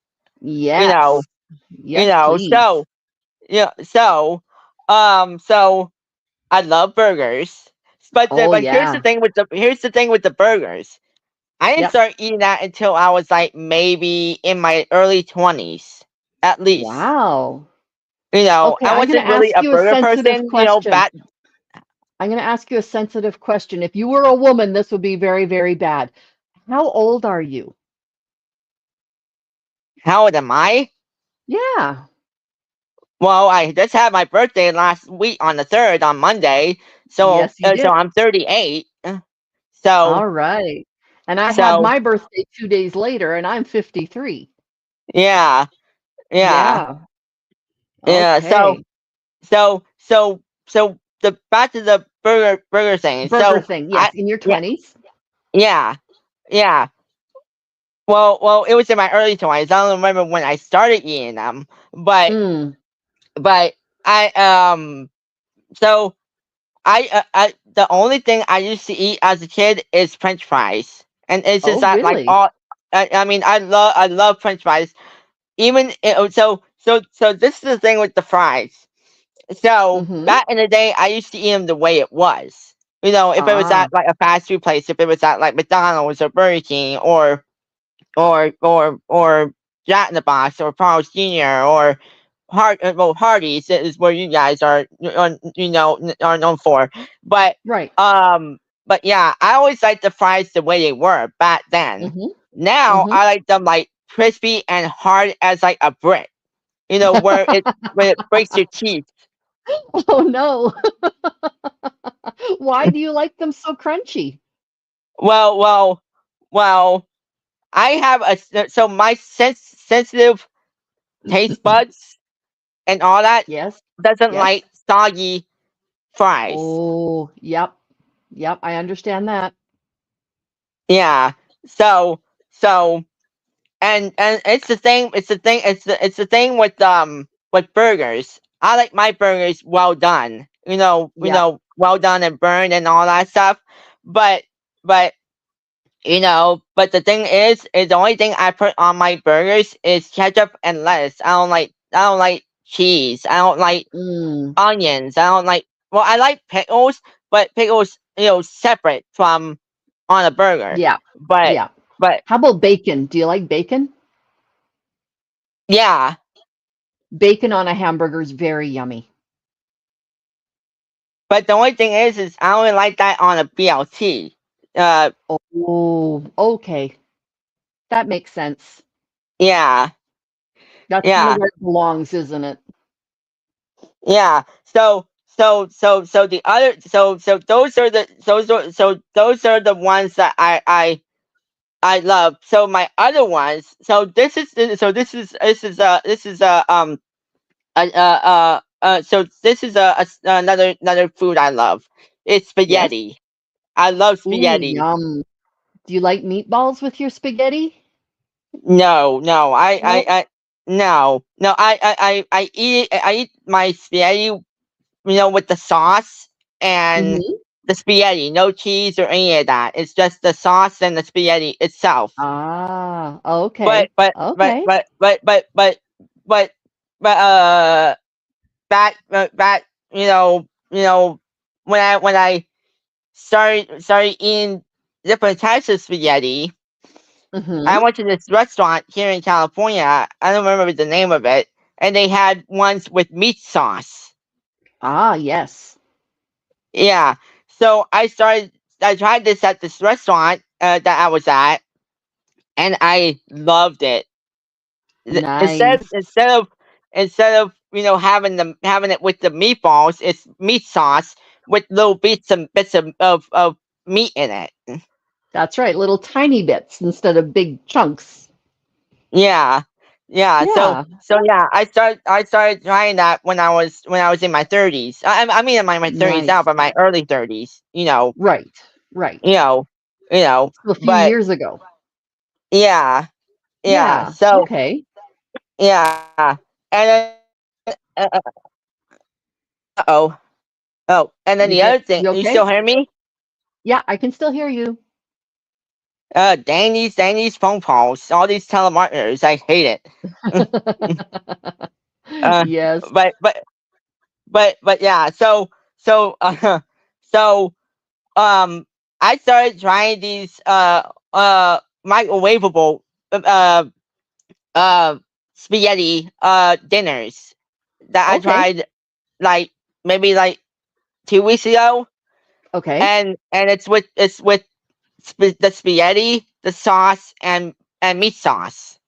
You know, Yes. you Yes, know. please. So, yeah. So, So I love burgers, Oh, but yeah. here's the thing with the burgers. I didn't Yep. start eating that until I was like maybe in my early 20s, at least. Wow. Okay, I I'm going wasn't to really ask a you a burger sensitive person. question. Back I'm going to ask you a sensitive question. If you were a woman, this would be very, very bad. How old are you? how old am I? Yeah. Well, I just had my birthday last week on the 3rd on Monday, Yes, you so did. I'm 38. So All right. And I had so my birthday 2 days later, and I'm 53. yeah, yeah, Yeah. yeah. Okay. So the back to the burger thing. Burger So thing. I Yes, in your yeah 20s. yeah yeah. Well, it was in my early 20s. I don't remember when I started eating them, but Mm. but I so I the only thing I used to eat as a kid is French fries, and it's just Oh, that like really? all. I mean, I love French fries. So this is the thing with the fries. So Mm-hmm. back in the day, I used to eat them the way it was. If it was Ah, at like a fast food place, if it was at like McDonald's or Burger King or Jack in the Box or Carl's Jr. or Hardee's is where you guys are known for. But right. um yeah, I always liked the fries the way they were back then. Mm-hmm. Now Mm-hmm. I like them like crispy and hard as like a brick. Where it breaks your teeth. Oh no. Why do you like them so crunchy? Well, well, well. I have so my sensitive taste buds and all that Yes. doesn't Yes. like soggy fries. Oh, yep. Yep, I understand that. Yeah. So so and it's the thing with burgers. I like my burgers well done. Yep. Well done and burned and all that stuff. But but but the thing is the only thing I put on my burgers is ketchup and lettuce. I don't like cheese. I don't like Mm. onions. I don't like well, I like pickles, but pickles, separate from on a burger. Yeah. But Yeah. but How about bacon? Do you like bacon? yeah, Bacon on a hamburger is very yummy. but the only thing is I only like that on a BLT. Uh, Oh, okay. That makes sense. yeah, That's kind of yeah, where it belongs, isn't it? yeah. So the other so those are the ones that I love. So my other ones. This is so this is another food I love. It's Yes? spaghetti. I love Ooh, spaghetti. yum. Do you like meatballs with your spaghetti? No, no, No? no. I eat my spaghetti, with the sauce and Mhm. the spaghetti, no cheese or any of that. It's just the sauce and the spaghetti itself. Ah, But okay. but but Okay. but but but but but but back when I started eating different types of spaghetti. I Mhm. went to this restaurant here in California. I don't remember the name of it, and they had ones with meat sauce. Ah, yes. Yeah, so I tried this at this restaurant that I was at, and I loved it. Th- Instead Nice. instead of instead of having it with the meatballs, it's meat sauce with little bits of meat in it. That's right, little tiny bits instead of big chunks. Yeah. Yeah. So Yeah. so yeah, I started trying that when I was in my 30s. I mean in my 30s now, Nice. but my early 30s, Right. Right. you know, you know, So a few but years ago. yeah, yeah. Yeah. So Okay. yeah. And then uh-oh. Oh, and then the other thing, You you still okay? hear me? Yeah, I can still hear you. Dang these phone calls, all these telemarketers, I hate it. uh Yes. but but yeah, so um I started trying these microwavable uh uh spaghetti dinners that I Okay. tried like maybe like 2 weeks ago, Okay. and it's with the spaghetti, the sauce, and meat sauce,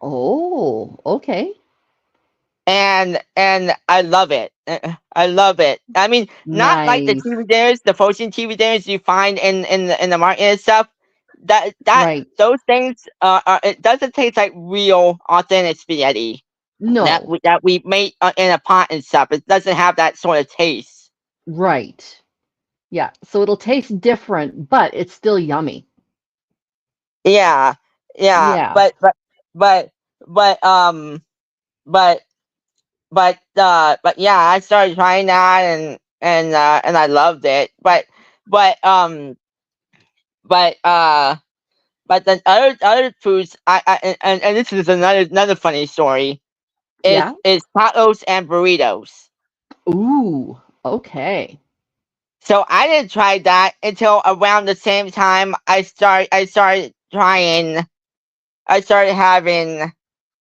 Oh, okay. and I love it. I love it. I mean, not like the Nice. TV dinners, the frozen TV dinners you find in the market and stuff. That Right. those things it doesn't taste like real authentic spaghetti No. that we made in a pot and stuff. It doesn't have that sort of taste. Right. Yeah. So it'll taste different, but it's still yummy. Yeah, yeah, Yeah. but but but but yeah, I started trying that, and I loved it. But but but the other foods and this is another funny story Yeah. is tacos and burritos. Ooh. Okay. So I didn't try that until around the same time I started having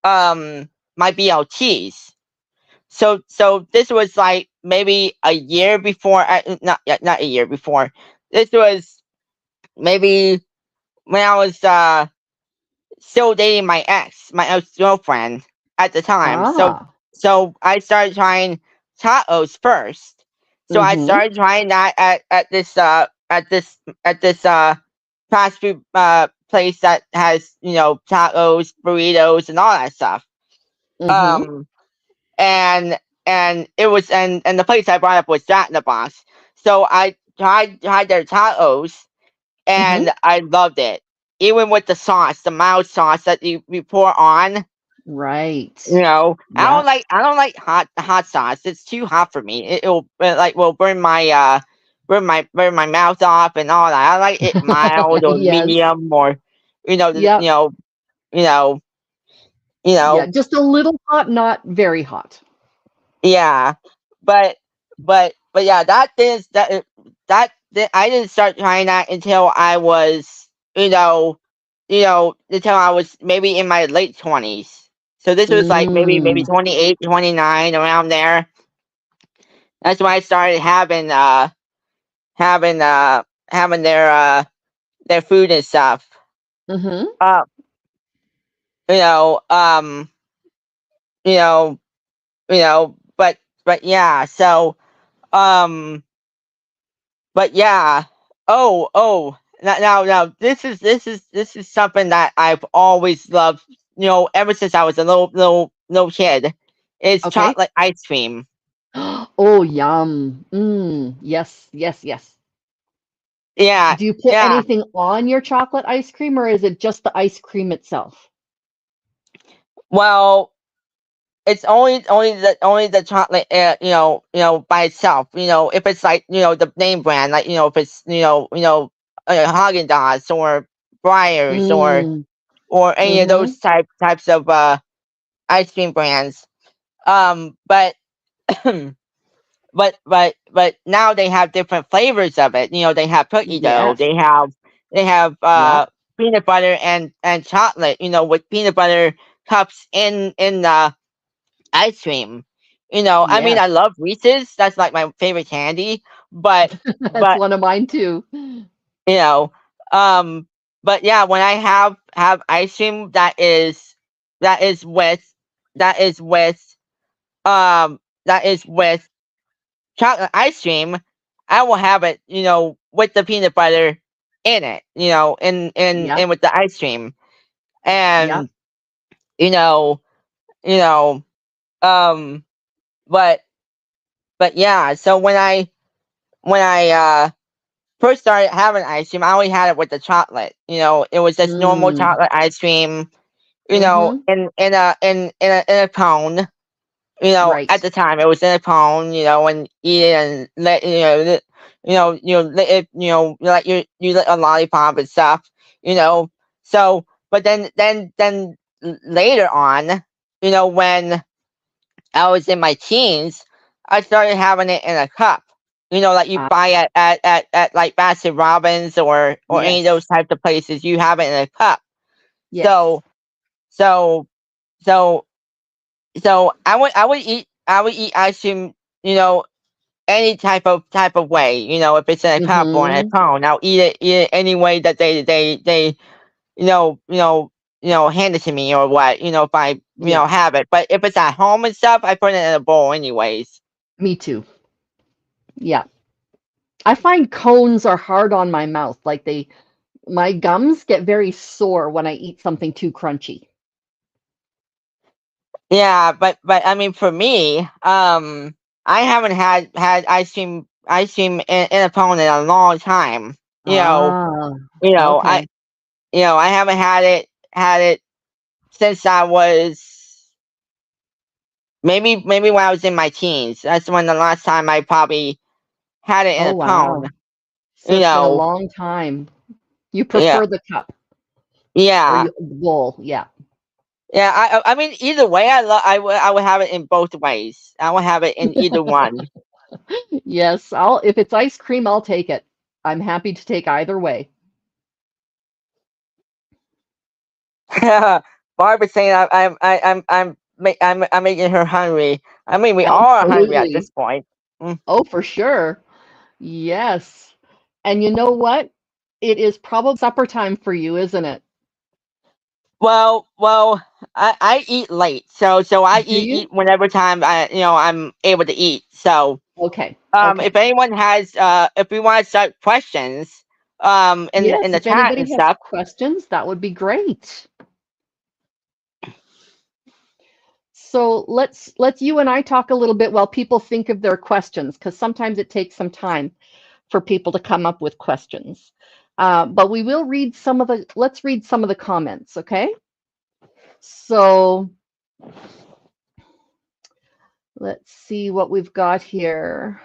my BLTs. So this was like maybe a year before not a year before. This was maybe when I was still dating my ex girlfriend at the time. So Ah. so I started trying tacos first. So I Mm-hmm. started trying that at this fast food place that has, tacos, burritos, and all that stuff. Mm-hmm. Um and it was and the place I brought up was Jack in the Box. So I tried their tacos, Mm-hmm. and I loved it. Even with the sauce, the mild sauce that you pour on. Right. Yep. I don't like hot sauce. It's too hot for me. Will burn my mouth off and all that. I like it mild or Yes. medium, or you know the, Yep. you know you Yeah. know Just a little hot, not very hot. yeah. But yeah, I didn't start trying that until I was until I was maybe in my late 20s. So this was like maybe Mm. 28, 29, around there. That's when I started having their food and stuff. Mm-hmm. Uh you know you know but yeah, um but yeah. Now this is something that I've always loved, ever since I was a little kid. Is Okay. chocolate ice cream. Oh, yum. Yes, yes, yes. Yeah, Do you put yeah. anything on your chocolate ice cream or is it just the ice cream itself? Well, it's only the chocolate, by itself. If it's like, the name brand, like, if it's, Haagen Dazs or Breyers Mm. or any of Mm-hmm. those types of ice cream brands. But but now they have different flavors of it. They have cookie dough. Yes. They have Yep. peanut butter and chocolate. With peanut butter cups in the ice cream. I mean, Yes. I love Reese's. That's like my favorite candy. But That's but one of mine too. you know, um, but yeah, when I have ice cream that is with that is with that is with chocolate ice cream, I will have it, with the peanut butter in it, Yep. and with the ice cream. Yep. And you know, you know, um, but yeah. So when I first started having ice cream, I only had it with the chocolate. It was just normal Mm. chocolate ice cream. Mm-hmm. In a cone. Right. At the time it was in a cone, and eat it and let let it, you let a lollipop and stuff, you know. So, but then later on, when I was in my teens, I started having it in a cup. Like you Ah, buy at like Baskin Robbins or any of those yes. types of places. You have it in a cup. Yes. So so so so I would eat ice cream. Any type of way. If it's in a cup or in a Mhm. cone, I'll eat it any way that they hand it to me or what. If I Yeah, have it. But if it's at home and stuff, I put it in a bowl anyways. me too. Yeah. I find cones are hard on my mouth. Like my gums get very sore when I eat something too crunchy. Yeah, but I mean, for me, I haven't had ice cream in a cone in a long time. You know, Ah, you know, I okay. I haven't had it since I was maybe when I was in my teens. That's when the last time I probably had it in Oh, a cone. wow. So You it's been a know, long time. You yeah, prefer the cup or yeah, you bowl? Yeah. yeah. I mean, either way, I would have it in both ways. I would have it in either one. Yes, I'll if it's ice cream, I'll take it. I'm happy to take either way. Barbara's saying I'm making her hungry. I mean, we all are hungry at this Absolutely. point. Mm. Oh, for sure. Yes. And you know what? It is probably supper time for you, isn't it? Well, I eat late, so I Do eat you? whenever time I'm able to eat. So Okay. if Okay. anyone has if we want to start questions in Yes, the if chat anybody and has stuff. questions, that would be great. So let's you and I talk a little bit while people think of their questions, because sometimes it takes some time for people to come up with questions. But we will read some of the, let's read some of the comments, okay? So let's see what we've got here.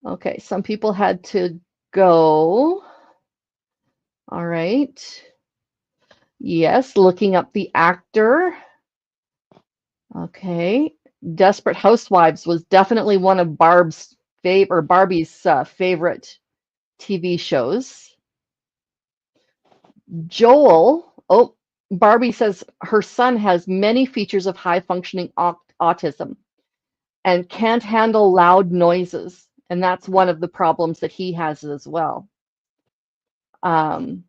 Okay, some people had to go. All right. Yes, looking up the actor. Okay. Desperate Housewives was definitely one of Barbie's favorite TV shows. Joel, oh, Barbie says her son has many features of high functioning autism and can't handle loud noises. And that's one of the problems that he has as well. Um,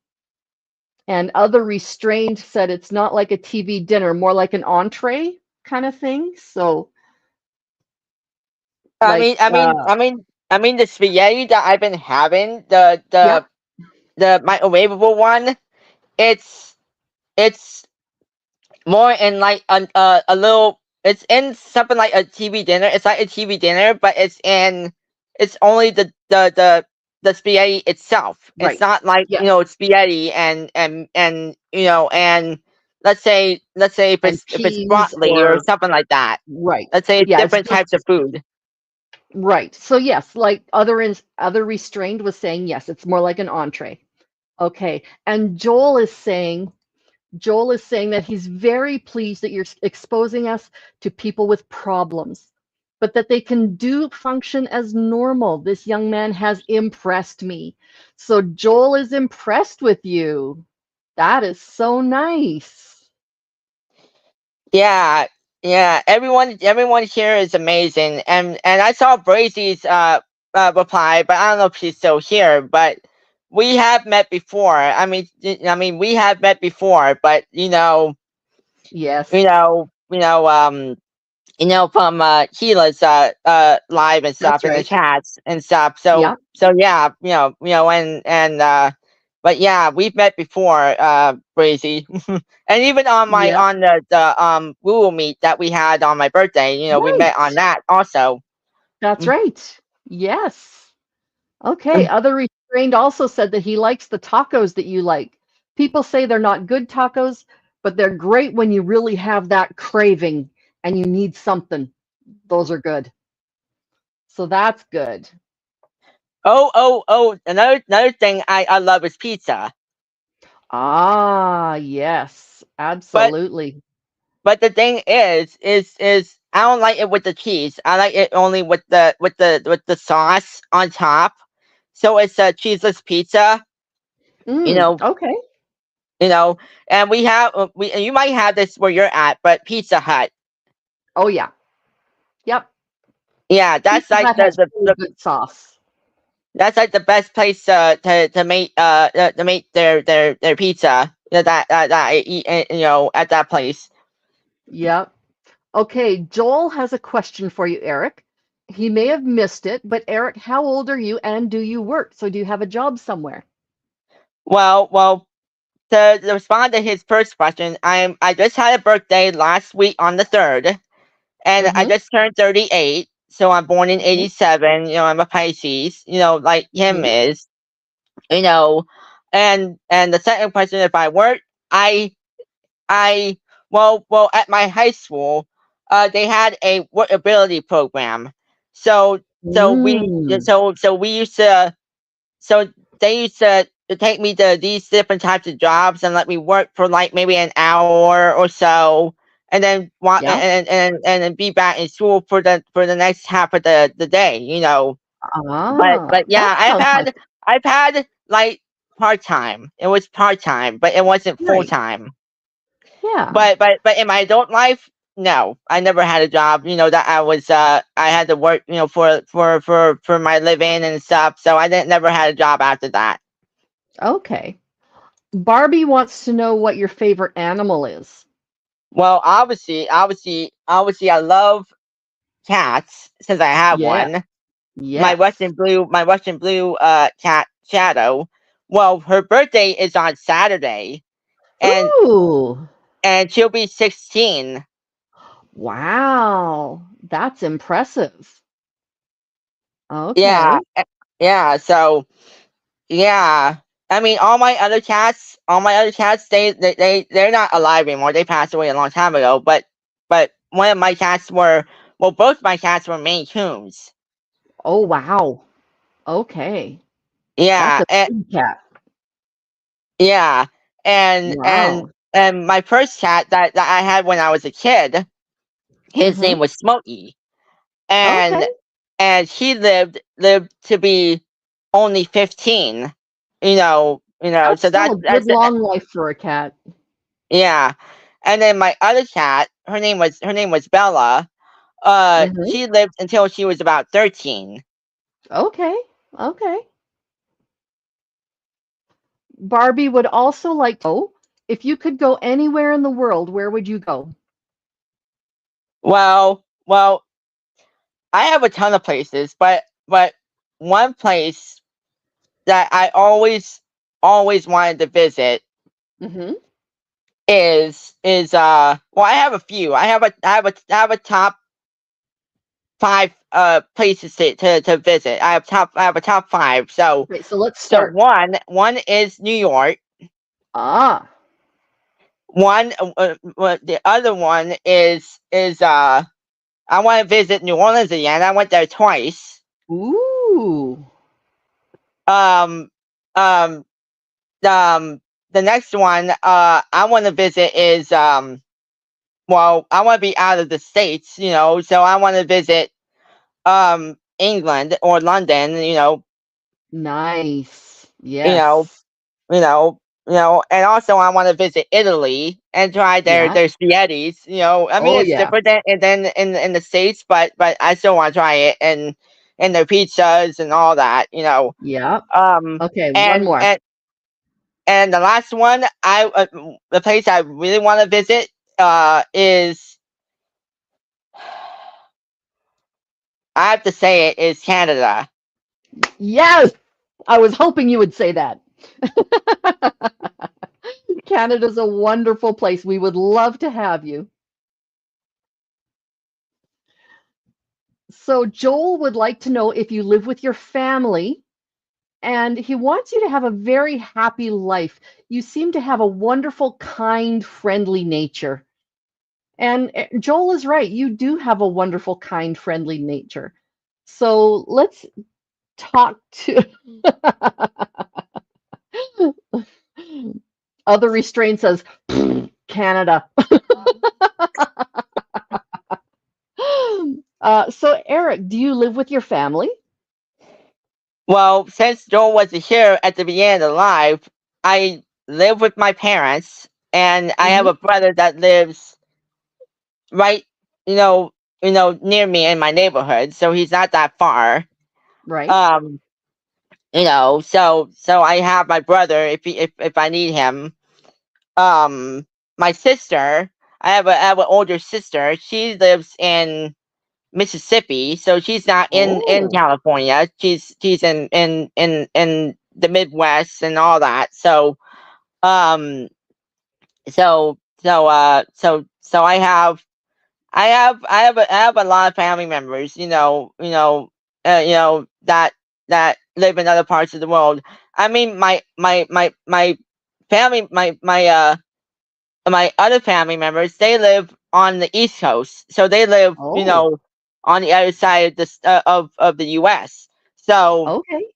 and other restrained said it's not like a TV dinner, more like an entree kind of thing. So, I mean, like, I mean, I mean, I mean, the spaghetti that I've been having, yeah, the microwavable one, it's it's more in like a little. It's in something like a TV dinner. It's like a TV dinner, but it's only the spaghetti itself. It's right. not like Yes. spaghetti and let's say And if it's peas broccoli or or, something like that. right. Let's say it's Yeah, it's different types of just, food. right. So, yes, like other restrained was saying, yes, it's more like an entree. Okay. And Joel is saying that he's very pleased that you're exposing us to people with problems, but that they can do function as normal. This young man has impressed me. So Joel is impressed with you. That is so nice. Yeah, yeah. Everyone here is amazing, and I saw Brazy's reply, but I don't know if she's still here. But we have met before. I mean, we have met before, but Yes, from Sheila's live and that's stuff in the right. chats and stuff. So Yeah, so yeah, and but yeah, we've met before, Breezy, and even on my yep, on the Google Meet that we had on my birthday, we met on right. that also. That's right. Yes. Okay. Other restrained also said that he likes the tacos that you like. People say they're not good tacos, but they're great when you really have that craving and you need something. Those are good. So that's good. Oh, another thing I love is pizza. Ah, yes, But absolutely. but the thing is I don't like it with the cheese. I like it only with the sauce on top. So it's a cheeseless pizza. You know, Okay. you know, and we have we and you might have this where you're at, but Pizza Hut. Oh yeah. Yep. Yeah, that's Pizza like Hut has really good sauce. that's like the best place to make their pizza that I eat at that place. Yep. Okay, Joel has a question for you, Eric. He may have missed it, but Eric, how old are you and do you work? So do you have a job somewhere? Well, to respond to his first question, I just had a birthday last week on the 3rd, and I Mm-hmm. just turned 38. So I'm born in Mm-hmm. '87. I'm a Pisces. Like him Mm-hmm. is. You know, and the second question, if I work, I I well at my high school, they had a workability program. So so we Mm. so we used to so they used to take me to these different types of jobs and let me work for like maybe an hour or so, and then Yeah. then be back in school for the next half of the day. Ah, But that yeah, sounds like I've had like part time. It was part time, but it wasn't full right. time. Yeah. But in my adult life, no, I never had a job. That I had to work. For my living and stuff. So I didn't never had a job after that. Okay. Barbie wants to know what your favorite animal is. Well, obviously, I love cats since I have Yeah. one. Yes. My Russian blue cat Shadow. Well, her birthday is on Saturday, and Ooh. she'll be 16. Wow. That's impressive. Yeah, Okay. yeah. So yeah, I mean, all my other cats, they're not alive anymore. They passed away a long time ago. But one of my cats both my cats were Maine Coons. Oh, wow. Okay. That's Yeah, a big cat. yeah, and and Wow. and my first cat that I had when I was a kid, his Mm-hmm. name was Smokey, Okay. and he lived to be only 15. So That's still a good long life for a cat. yeah. And then my other cat, her name was Bella. Mm-hmm. She lived until she was about 13. Okay. Okay. Barbie would also like to know if you could go anywhere in the world, where would you go? Well, I have a ton of places, but one place that I always wanted to visit Mm-hmm. is well, I have a few. I have a top five places to visit. I have a top five. So Okay, so let's so start. one is New York. Ah. The other one is I want to visit New Orleans again. I went there twice. Ooh. Um um um the next one I want to visit is well, I want to be out of the states, so I want to visit England or London, Nice. you know, Yes. and also I want to visit Italy and try Yeah. their spaghettis. I mean Oh it's yeah. different than in the states, but I still want to try it and their pizzas and all that. Yeah. Um, Okay, one and more. and and the last one, the place I really want to visit is I have to say it is Canada. Yes. I was hoping you would say that. Canada's a wonderful place. We would love to have you. So Joel would like to know if you live with your family and he wants you to have a very happy life. You seem to have a wonderful, kind, friendly nature. And Joel is right. You do have a wonderful, kind, friendly nature. So let's talk to other restraint says Canada. So Eric, do you live with your family? Well, since Joel wasn't here at the beginning of the live, I live with my parents, and I have Hmm. a brother that lives right, you know, near me in my neighborhood. So he's not that far. Right. Um, so I have my brother if I need him. My sister, I have an older sister. She lives in Mississippi, so she's not in Oh, California. She's in the Midwest and all that. Um so I have a lot of family members, that live in other parts of the world. I mean, my family, my other family members, they live on the East Coast, so they live, oh, on the other side of of the U.S. So okay.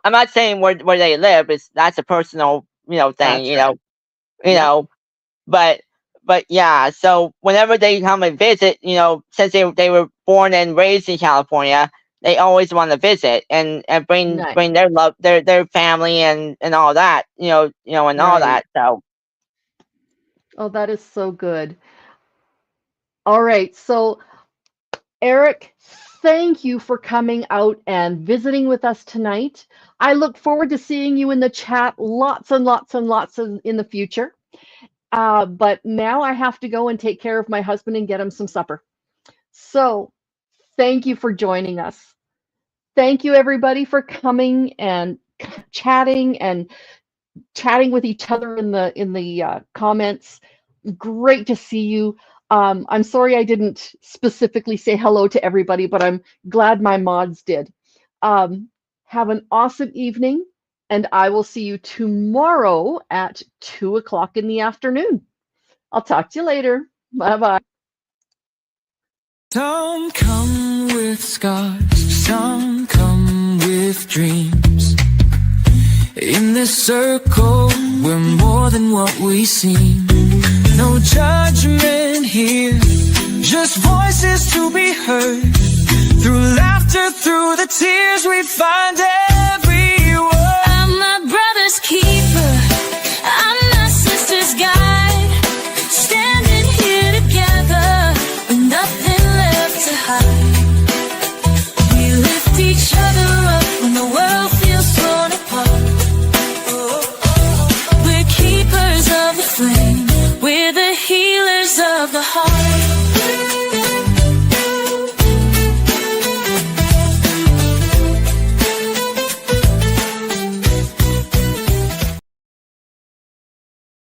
I'm not saying where they live. That's a personal, thing, That's right. you Yep. know. But yeah. So whenever they come and visit, since they were born and raised in California, they always want to visit and bring Nice. their love, their family and all that, and all Right. that. So Oh, that is so good. All right. So Eric, thank you for coming out and visiting with us tonight. I look forward to seeing you in the chat lots and lots and lots in the future. But now I have to go and take care of my husband and get him some supper. So thank you for joining us. Thank you, everybody, for coming and chatting and chatting with each other in the comments. Great to see you. I'm sorry I didn't specifically say hello to everybody, but I'm glad my mods did. Have an awesome evening, and I will see you tomorrow at 2 o'clock in the afternoon. I'll talk to you later. Bye bye. Some come with scars, some come with dreams. In this circle, we're more than what we seem. No judgment here, just voices to be heard. Through laughter, through the tears, we find it.